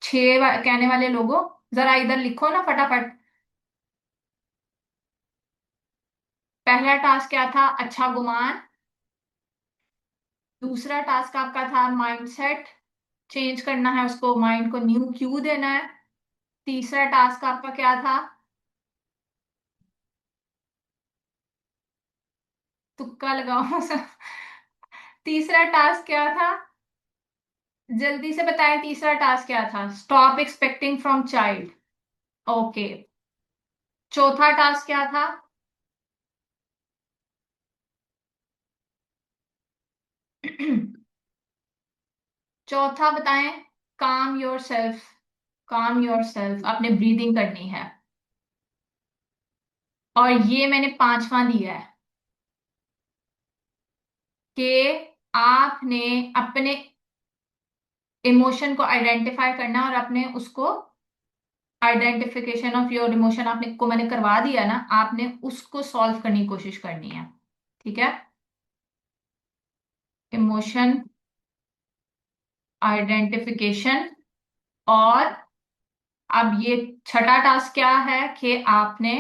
कहने वाले लोगों, जरा इधर लिखो ना फटाफट। पहला टास्क क्या था? अच्छा गुमान। दूसरा टास्क आपका था माइंडसेट चेंज करना है, उसको माइंड को न्यू क्यू देना है। तीसरा टास्क आपका क्या था? तुक्का लगाओ। तीसरा टास्क क्या था? जल्दी से बताएं, तीसरा टास्क क्या था? Stop expecting from child. Okay. चौथा टास्क क्या था? चौथा बताएं। काम योर सेल्फ। काम योर सेल्फ, आपने ब्रीदिंग करनी है। और ये मैंने पांचवा दिया है कि आपने अपने इमोशन को आइडेंटिफाई करना, और अपने उसको आइडेंटिफिकेशन ऑफ योर इमोशन आपने को मैंने करवा दिया ना, आपने उसको सॉल्व करने की कोशिश करनी है। ठीक है? Emotion identification. और अब ये छठा टास्क क्या है कि आपने,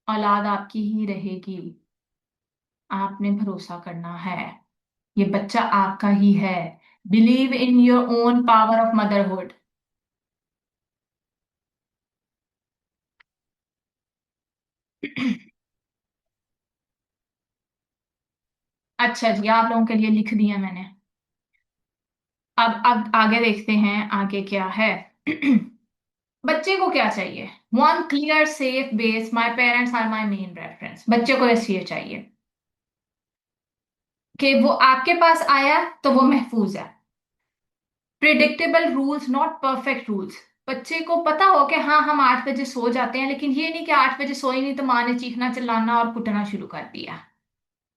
औलाद आपकी ही रहेगी, आपने भरोसा करना है, ये बच्चा आपका ही है। Believe in your own power of motherhood. अच्छा जी, आप लोगों के लिए लिख दिया मैंने। अब आगे देखते हैं, आगे क्या है। बच्चे को क्या चाहिए? One clear safe base, my parents are my main reference. बच्चे को ये चाहिए कि वो आपके पास आया तो वो महफूज है। Predictable rules, not perfect rules. बच्चे को पता हो कि हाँ हम 8 बजे सो जाते हैं, लेकिन ये नहीं कि 8 बजे सोई नहीं तो माँ ने चीखना चिल्लाना और कुटना शुरू कर दिया।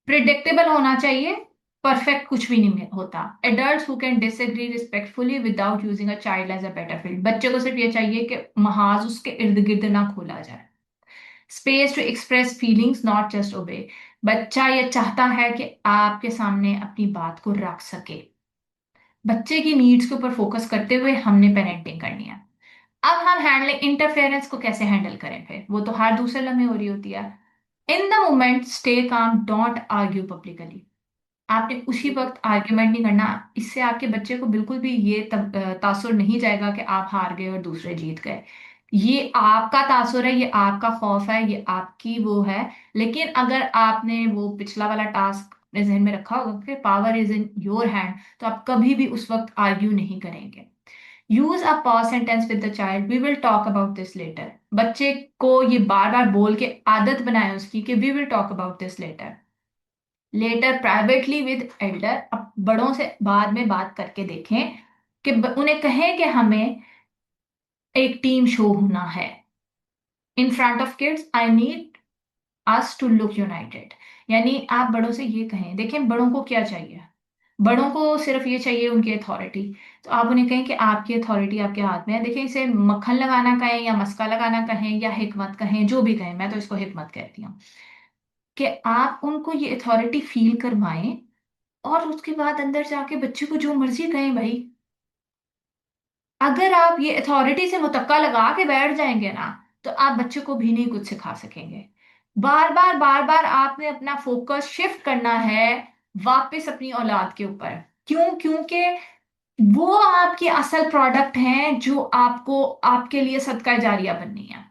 प्रिडिक्टेबल होना चाहिए। परफेक्ट कुछ भी नहीं होता। Adults who can disagree respectfully without using a child as a battlefield. बच्चे को सिर्फ ये चाहिए कि महाज उसके इर्द गिर्द ना खोला जाए। Space to express feelings, not just obey. बच्चा ये चाहता है कि आपके सामने अपनी बात को रख सके। बच्चे की नीड्स के ऊपर फोकस करते हुए हमने पेरेंटिंग करनी है। अब हम हैंडलिंग इंटरफेरेंस को कैसे हैंडल करें? फिर वो तो हर दूसरे लम्हे हो रही होती है। In the moment stay calm, don't argue publicly. आपने उसी वक्त आर्ग्यूमेंट नहीं करना। इससे आपके बच्चे को बिल्कुल भी ये तासुर नहीं जाएगा कि आप हार गए और दूसरे जीत गए। ये आपका तासुर है, ये आपका खौफ है, ये आपकी वो है। लेकिन अगर आपने वो पिछला वाला टास्क अपने जहन में रखा होगा कि power is in your hand, तो आप कभी भी उस वक्त आर्ग्यू नहीं करेंगे। Use a pause sentence with the child, we will talk about this later. बच्चे को ये बार बार बोल के आदत बनाए उसकी कि we will talk about this later. Later privately with elder, अब बड़ों से बाद में बात करके देखें कि उन्हें कहें कि हमें एक टीम शो होना है। In front of kids I need us to look united. यानी आप बड़ों से ये कहें, देखें बड़ों को क्या चाहिए। बड़ों को सिर्फ ये चाहिए उनकी अथॉरिटी। तो आप उन्हें कहें कि आपकी अथॉरिटी आपके हाथ में है। देखें, इसे मक्खन लगाना कहें या मस्का लगाना कहें या हिकमत कहें, जो भी कहें, मैं तो इसको हिकमत कहती हूँ, कि आप उनको ये अथॉरिटी फील करवाएं। और उसके बाद अंदर जाके बच्चे को जो मर्जी कहें भाई। अगर आप ये अथॉरिटी से मुतक्का लगा के बैठ जाएंगे ना, तो आप बच्चे को भी नहीं कुछ सिखा सकेंगे। बार बार आपने अपना फोकस शिफ्ट करना है वापस अपनी औलाद के ऊपर। क्यों? क्योंकि वो आपकी असल प्रोडक्ट हैं जो आपको, आपके लिए सदका जारिया बननी है।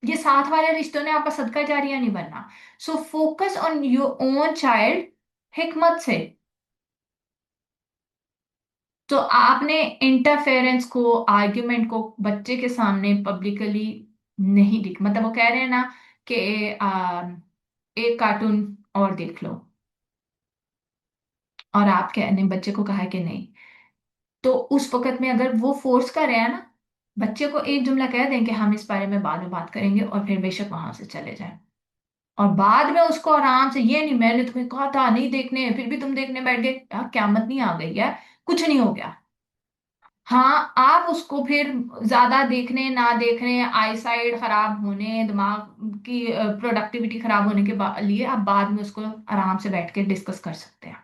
ये साथ वाले रिश्तों ने आपका सदका जारिया नहीं बनना। So focus on your own child, हिकमत से। तो आपने इंटरफेरेंस को, आर्ग्यूमेंट को बच्चे के सामने पब्लिकली नहीं दिख, मतलब वो कह रहे हैं ना कि एक कार्टून और देख लो, और आप कहने बच्चे को कहा कि नहीं, तो उस वक्त में अगर वो फोर्स कर रहे हैं ना, बच्चे को एक जुमला कह दें कि हम इस बारे में बाद में बात करेंगे, और फिर बेशक वहां से चले जाएं। और बाद में उसको आराम से, ये नहीं मैंने तुम्हें कहा था नहीं देखने, फिर भी तुम देखने बैठ गए, यार क्यामत नहीं आ गई है, कुछ नहीं हो गया। हाँ, आप उसको फिर ज्यादा देखने ना देखने, आई साइड खराब होने, दिमाग की प्रोडक्टिविटी खराब होने के लिए आप बाद में उसको आराम से बैठ के डिस्कस कर सकते हैं।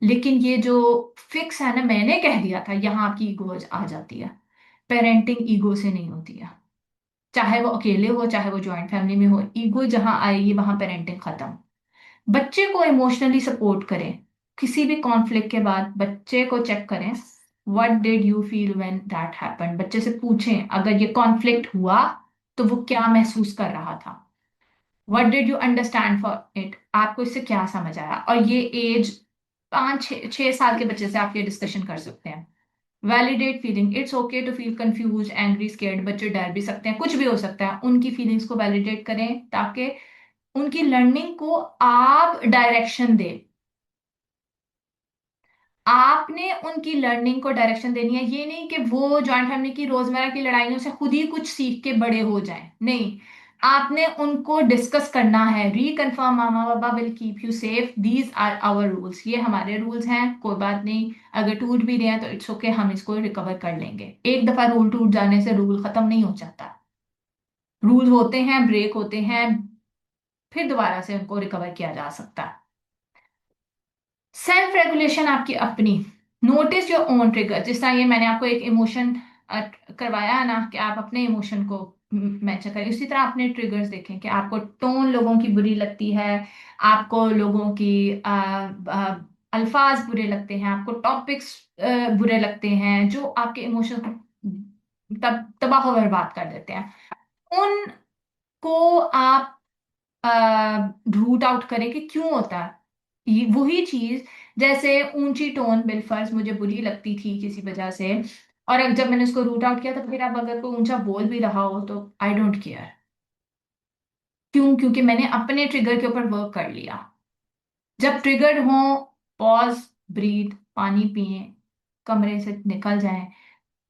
लेकिन ये जो फिक्स है ना, मैंने कह दिया था, यहाँ आपकी ईगो आ जाती है। पेरेंटिंग ईगो से नहीं होती है। चाहे वो अकेले हो, चाहे वो जॉइंट फैमिली में हो, ईगो जहां आएगी वहां पेरेंटिंग खत्म। बच्चे को इमोशनली सपोर्ट करें। किसी भी कॉन्फ्लिक्ट के बाद बच्चे को चेक करें, what did you feel when that happened. बच्चे से पूछें अगर ये कॉन्फ्लिक्ट हुआ तो वो क्या महसूस कर रहा था। What did you understand for it, आपको इससे क्या समझ आया। और ये एज 5 6 6 साल के बच्चे से आप ये डिस्कशन कर सकते हैं। Validate feeling, it's okay to feel confuse, angry, scared. बच्चे डर भी सकते हैं, कुछ भी हो सकता है, उनकी फीलिंग्स को वैलिडेट करें ताकि उनकी लर्निंग को आप डायरेक्शन दें। आपने उनकी लर्निंग को डायरेक्शन देनी है। ये नहीं कि वो जॉइंट फैमिली की रोजमर्रा की लड़ाइयों से खुद ही कुछ सीख के बड़े हो जाएं, नहीं। आपने उनको डिस्कस करना है, reconfirm mama baba will keep you safe, these are our rules, ये हमारे रूल्स हैं, कोई बात नहीं, अगर टूट भी रहे हैं तो इट्स ओके, हम इसको रिकवर कर लेंगे। एक दफा रूल टूट जाने से रूल खत्म नहीं हो जाता। रूल होते हैं, ब्रेक होते हैं, फिर दोबारा से उनको रिकवर किया जा सकता है। सेल्फ रेगुलेशन आपकी अपनी। नोटिस योर ओन ट्रिगर, जिस तरह ये मैंने आपको एक इमोशन करवाया है ना कि आप अपने इमोशन को मैच करें, उसी तरह अपने ट्रिगर्स देखें कि आपको टोन लोगों की बुरी लगती है, आपको लोगों की अल्फाज बुरे लगते हैं, आपको टॉपिक्स बुरे लगते हैं जो आपके इमोशन को तबाह बर्बाद कर देते हैं। उनको आप रूट आउट करें कि क्यों होता है। ये वही चीज, जैसे ऊंची टोन बिलफर्ज मुझे बुरी लगती थी किसी वजह से, और अब जब मैंने उसको रूट आउट किया तो फिर अब अगर कोई ऊंचा बोल भी रहा हो तो आई डोंट केयर। क्यों? क्योंकि मैंने अपने ट्रिगर के ऊपर वर्क कर लिया। जब ट्रिगर्ड हो, पॉज, ब्रीथ, पानी पिए, कमरे से निकल जाएं।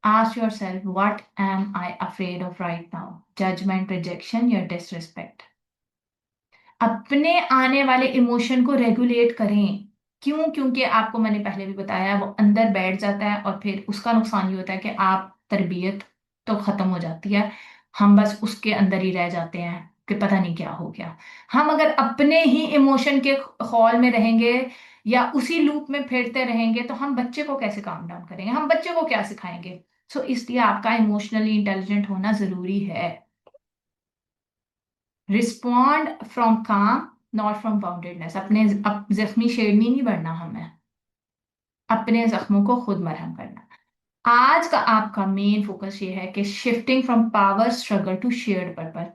Ask yourself, what am I afraid of right now, judgment, rejection या डिसरिस्पेक्ट। अपने आने वाले इमोशन को रेगुलेट करें। क्यों? क्योंकि आपको मैंने पहले भी बताया, वो अंदर बैठ जाता है और फिर उसका नुकसान ये होता है कि आप तरबियत तो खत्म हो जाती है, हम बस उसके अंदर ही रह जाते हैं कि पता नहीं क्या हो गया। हम अगर अपने ही इमोशन के खौल में रहेंगे या उसी लूप में फिरते रहेंगे तो हम बच्चे को कैसे काम डाउन करेंगे, हम बच्चे को क्या सिखाएंगे। सो इसलिए आपका इमोशनली इंटेलिजेंट होना जरूरी है। रिस्पॉन्ड फ्रॉम काम, नॉट फ्रॉम बाउंडेडनेस। अपने जख्मी शेरनी नहीं बनना हमें, अपने जख्मों को खुद मरहम करना। आज का आपका मेन फोकस ये है कि shifting from power struggle to shared purpose.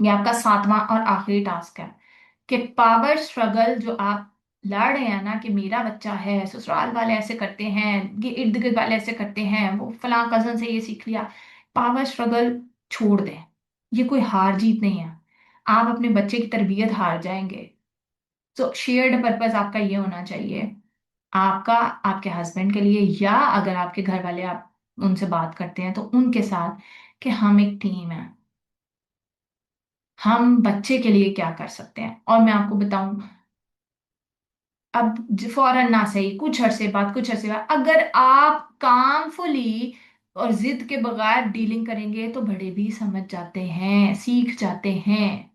ये आपका 7वां और आखिरी टास्क है कि पावर स्ट्रगल जो आप लड़ रहे हैं ना कि मेरा बच्चा है, ससुराल वाले ऐसे करते हैं, ये इर्द गिर्द वाले ऐसे करते हैं, वो फलां कजन से ये सीख लिया, पावर स्ट्रगल छोड़ दें। ये कोई हार जीत नहीं है। आप अपने बच्चे की तरबियत हार जाएंगे। तो शेयर्ड पर्पस आपका ये होना चाहिए, आपका आपके हस्बैंड के लिए, या अगर आपके घर वाले आप उनसे बात करते हैं तो उनके साथ, कि हम एक टीम है, हम बच्चे के लिए क्या कर सकते हैं। और मैं आपको बताऊं, अब फौरन ना सही, कुछ अरसे बाद अगर आप कामफुली और जिद के बगैर डीलिंग करेंगे तो बड़े भी समझ जाते हैं, सीख जाते हैं।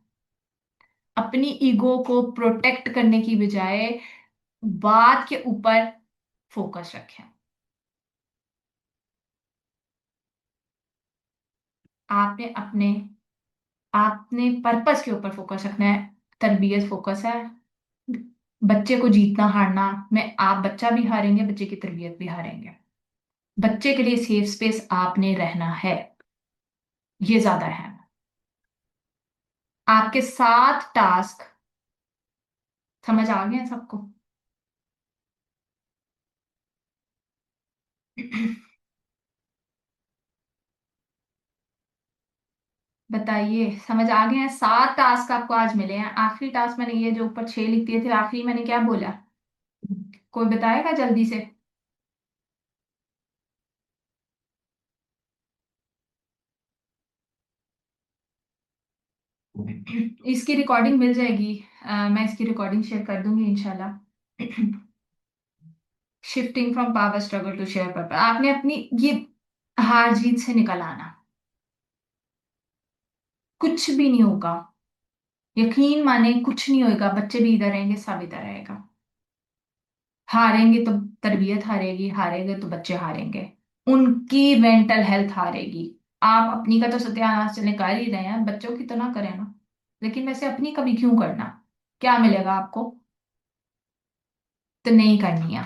अपनी ईगो को प्रोटेक्ट करने की बजाय बात के ऊपर फोकस रखें। आपने अपने आपने पर्पस के ऊपर फोकस रखना है। तरबियत फोकस है। बच्चे को जीतना हारना में आप बच्चा भी हारेंगे, बच्चे की तरबियत भी हारेंगे। बच्चे के लिए सेफ स्पेस आपने रहना है, ये ज्यादा है। आपके 7 टास्क समझ आ गए हैं सबको? बताइए, समझ आ गए हैं? 7 टास्क आपको आज मिले हैं। आखिरी टास्क मैंने ये जो ऊपर 6 लिख दिए थे, आखिरी मैंने क्या बोला? कोई बताएगा जल्दी से? इसकी रिकॉर्डिंग मिल जाएगी। मैं इसकी रिकॉर्डिंग शेयर कर दूंगी इंशाल्लाह। Shifting from power struggle to share purpose, आपने अपनी ये हार जीत से निकल आना। कुछ भी नहीं होगा, यकीन माने कुछ नहीं होगा। बच्चे भी इधर रहेंगे, सब इधर रहेगा। हारेंगे तो तरबियत हारेगी, हारेंगे तो बच्चे हारेंगे, उनकी मेंटल हेल्थ हारेगी। आप अपनी का तो सत्यानाश चले कर ही रहे हैं, बच्चों की तो ना करें ना। लेकिन वैसे अपनी कभी क्यों करना? क्या मिलेगा आपको? तो नहीं करनी है।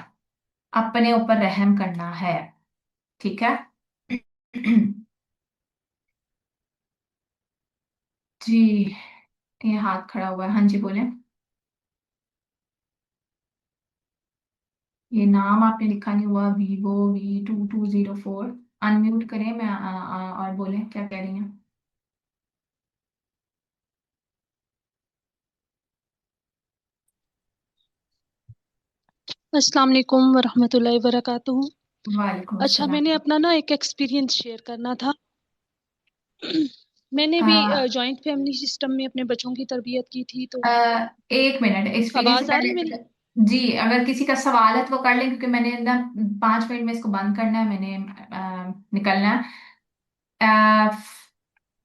अपने ऊपर रहम करना है। ठीक है। जी, ये हाथ खड़ा हुआ है। हाँ जी, बोले। ये नाम आपने लिखा नहीं हुआ, Vivo V2204। अनम्यूट करें, मैं और बोले क्या कह रही हैं? अस्सलाम वालेकुम वरहमतुल्लाहि वबरकातुहू। वालेकुम अच्छा, अस्सलाम। मैंने अपना ना एक एक्सपीरियंस शेयर करना था। मैंने भी आ, जॉइंट फैमिली सिस्टम में अपने बच्चों की तरबियत की थी, तो आ, एक मिनट, एक्सपीरियंस से आवाज आ रही है पहले। मेरी? जी, अगर किसी का सवाल है तो वो कर लें, क्योंकि मैंने ना 5 मिनट में इसको बंद करना है, मैंने निकलना है। आ,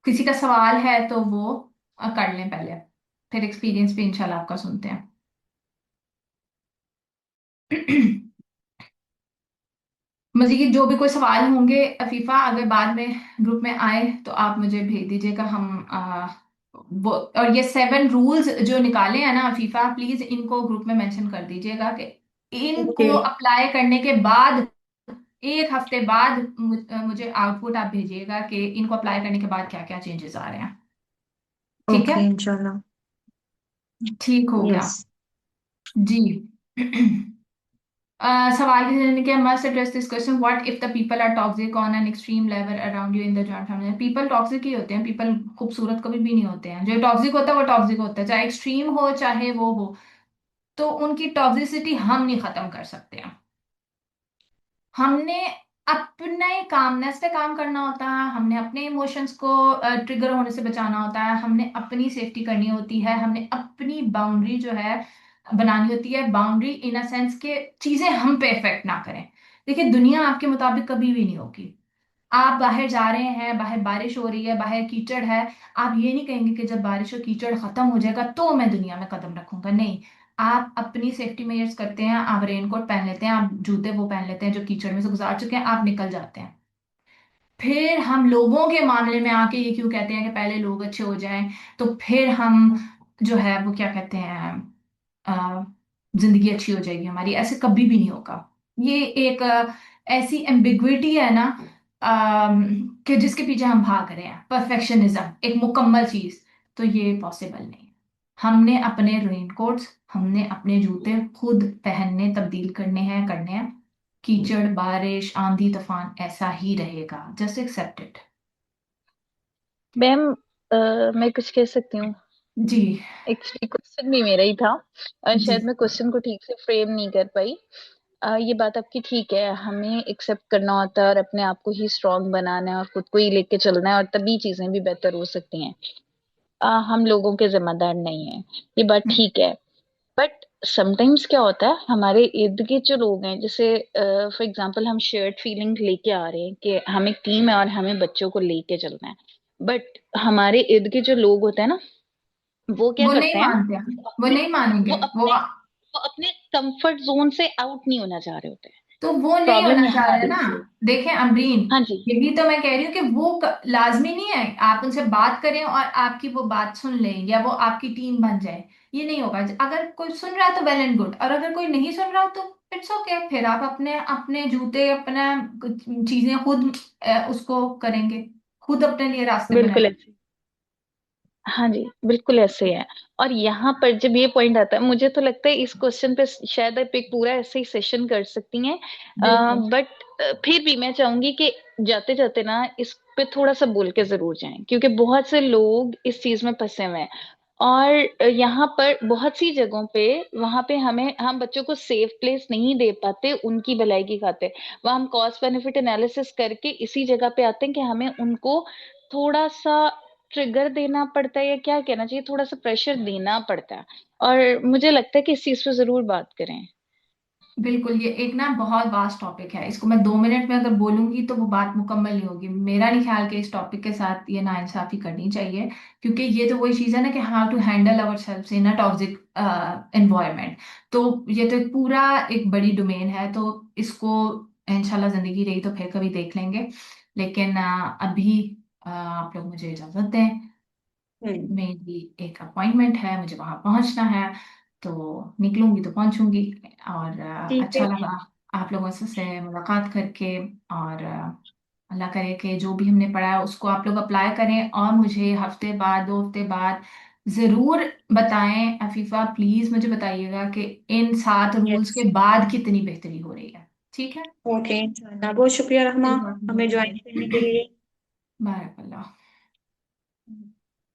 किसी का सवाल है तो वो कर लें पहले, फिर एक्सपीरियंस भी इंशाल्लाह आपका सुनते हैं। मजीद जो भी कोई सवाल होंगे, अफीफा अगर बाद में ग्रुप में आए तो आप मुझे भेज दीजिएगा। हम वो, और ये 7 रूल्स जो निकाले हैं ना अफीफा, प्लीज इनको ग्रुप में मेंशन कर दीजिएगा कि ओके। इनको अप्लाई करने के बाद 1 हफ्ते बाद मुझे आउटपुट आप भेजिएगा कि इनको अप्लाई करने के बाद क्या क्या चेंजेस आ रहे हैं। ठीक है। ओके, इंशाल्लाह। ठीक हो गया। यस। जी। सवाल किसी ने किया, must address this question, what if the people are toxic on an extreme level around you in the joint family. People toxic ही होते हैं, पीपल खूबसूरत कभी भी नहीं होते हैं। जो टॉक्सिक होता है वो टॉक्सिक होता है, चाहे एक्सट्रीम हो चाहे वो हो। तो उनकी टॉक्सिसिटी हम नहीं खत्म कर सकते हैं। हमने अपने कामनेस पे काम करना होता है, हमने अपने इमोशंस को ट्रिगर होने से बचाना होता है, हमने अपनी सेफ्टी करनी होती है, हमने अपनी बाउंड्री जो है बनानी होती है। बाउंड्री इन अ सेंस के चीजें हम पे इफेक्ट ना करें। देखिए, दुनिया आपके मुताबिक कभी भी नहीं होगी। आप बाहर जा रहे हैं, बाहर बारिश हो रही है, बाहर कीचड़ है, आप ये नहीं कहेंगे कि जब बारिश और कीचड़ खत्म हो जाएगा तो मैं दुनिया में कदम रखूंगा। नहीं, आप अपनी सेफ्टी मेजर्स करते हैं, आप रेनकोट पहन लेते हैं, आप जूते वो पहन लेते हैं जो कीचड़ में से गुजार चुके हैं, आप निकल जाते हैं। फिर हम लोगों के मामले में आके ये क्यों कहते हैं कि पहले लोग अच्छे हो जाएं, तो फिर हम जो है वो क्या कहते हैं, अ, जिंदगी अच्छी हो जाएगी हमारी। ऐसे कभी भी नहीं होगा। ये एक ऐसी एम्बिग्विटी है ना, कि जिसके पीछे हम भाग रहे हैं, परफेक्शनिज्म, एक मुकम्मल चीज। तो ये पॉसिबल नहीं। हमने अपने रेनकोट्स, हमने अपने जूते खुद पहनने, तब्दील करने हैं। कीचड़, बारिश, आंधी, तूफान ऐसा ही रहेगा, जस्ट एक्सेप्ट इट। मैम, मैं कुछ कह सकती हूँ? जी। एक्चुअली क्वेश्चन भी मेरा ही था, और जी। शायद मैं क्वेश्चन को ठीक से फ्रेम नहीं कर पाई। ये बात आपकी ठीक है, हमें एक्सेप्ट करना होता है और अपने आप को ही स्ट्रांग बनाना है और खुद को ही लेके चलना है, और तभी चीजें भी बेहतर हो सकती हैं। हम लोगों के जिम्मेदार नहीं है, ये बात ठीक है। बट समटाइम्स क्या होता है, हमारे इर्द गिर्द जो लोग हैं, जैसे फॉर एग्जांपल हम शेयर्ड फीलिंग लेके आ रहे हैं कि हम एक टीम है और हमें बच्चों को लेके चलना है। बट हमारे इर्द गिर्द जो लोग होते हैं ना, वो क्या वो नहीं करते हैं, मानते हैं, वो वो अपने नहीं मानेंगे वो वो। अपने वो अपने कंफर्ट जोन से आउट नहीं होना चाह रहे होते हैं। तो वो नहीं प्रॉब्लम होना चाह यहाँ रहे ना। आती है। देखें अमरीन, हाँ जी। यही तो मैं कह रही हूँ कि वो लाजमी नहीं है आप उनसे बात करें और आपकी वो बात सुन लें या वो आपकी टीम बन जाए। ये नहीं होगा। अगर कोई सुन रहा है तो वेल एंड गुड, और अगर कोई नहीं सुन रहा तो इट्स ओके। फिर आप अपने अपने जूते, अपना चीजें खुद उसको करेंगे, खुद अपने लिए रास्ते बिल्कुल बनाएंगे। ऐसे। हाँ जी, बिल्कुल ऐसे है। और यहाँ पर जब ये पॉइंट आता है, मुझे तो लगता है इस क्वेश्चन पे शायद आप एक पूरा ऐसे ही सेशन कर सकती हैं। बिल्कुल। बट फिर भी मैं चाहूंगी कि जाते जाते ना इस पे थोड़ा सा बोल के जरूर जाएं, क्योंकि बहुत से लोग इस चीज में फंसे हुए हैं। और यहाँ पर बहुत सी जगहों पे, वहां पे हम बच्चों को सेफ प्लेस नहीं दे पाते उनकी भलाई की खातिर। वह हम कॉस्ट बेनिफिट एनालिसिस करके इसी जगह पे आते हैं कि हमें उनको थोड़ा सा ट्रिगर देना पड़ता है, या क्या कहना चाहिए, थोड़ा सा प्रेशर देना पड़ता है। और मुझे लगता है कि इस चीज पे जरूर बात करें। बिल्कुल, ये एक ना बहुत वास्ट टॉपिक है। इसको मैं 2 मिनट में अगर बोलूंगी तो वो बात मुकम्मल नहीं होगी। मेरा नहीं ख्याल कि इस टॉपिक के साथ ये नाइंसाफी करनी चाहिए, क्योंकि ये तो वही चीज़ है ना कि how to handle our self in a toxic environment. तो ये तो एक पूरा एक बड़ी डोमेन है, तो इसको इंशाल्लाह जिंदगी रही तो फिर कभी देख लेंगे। लेकिन अभी आप लोग मुझे इजाज़त दें। मेरी एक अपॉइंटमेंट है, मुझे वहां पहुंचना है। तो निकलूंगी तो पहुंचूंगी। और ठीक अच्छा है। लगा आप लोगों से मुलाकात करके। और अल्लाह करे कि जो भी हमने पढ़ा है उसको आप लोग अप्लाई करें, और मुझे हफ्ते बाद, 2 हफ्ते बाद जरूर बताएं। अफीफा प्लीज मुझे बताइएगा कि इन 7 रूल्स यस। के बाद कितनी बेहतरी हो रही है। ठीक है। ओके, इंशाल्लाह। बहुत शुक्रिया रहमा, हमें ज्वाइन करने के लिए। बारक।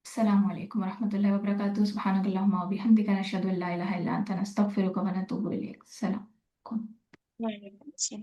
अस्सलाम वालेकुम वरहमतुल्लाहि वबरकातुहू। सुब्हानकल्लाहुम्मा व बिहम्दिका नशहदु अल्ला इलाहा इल्ला अंता नस्तगफिरुका व नतूबु इलैक। सलाम। वालेकुम अस्सलाम।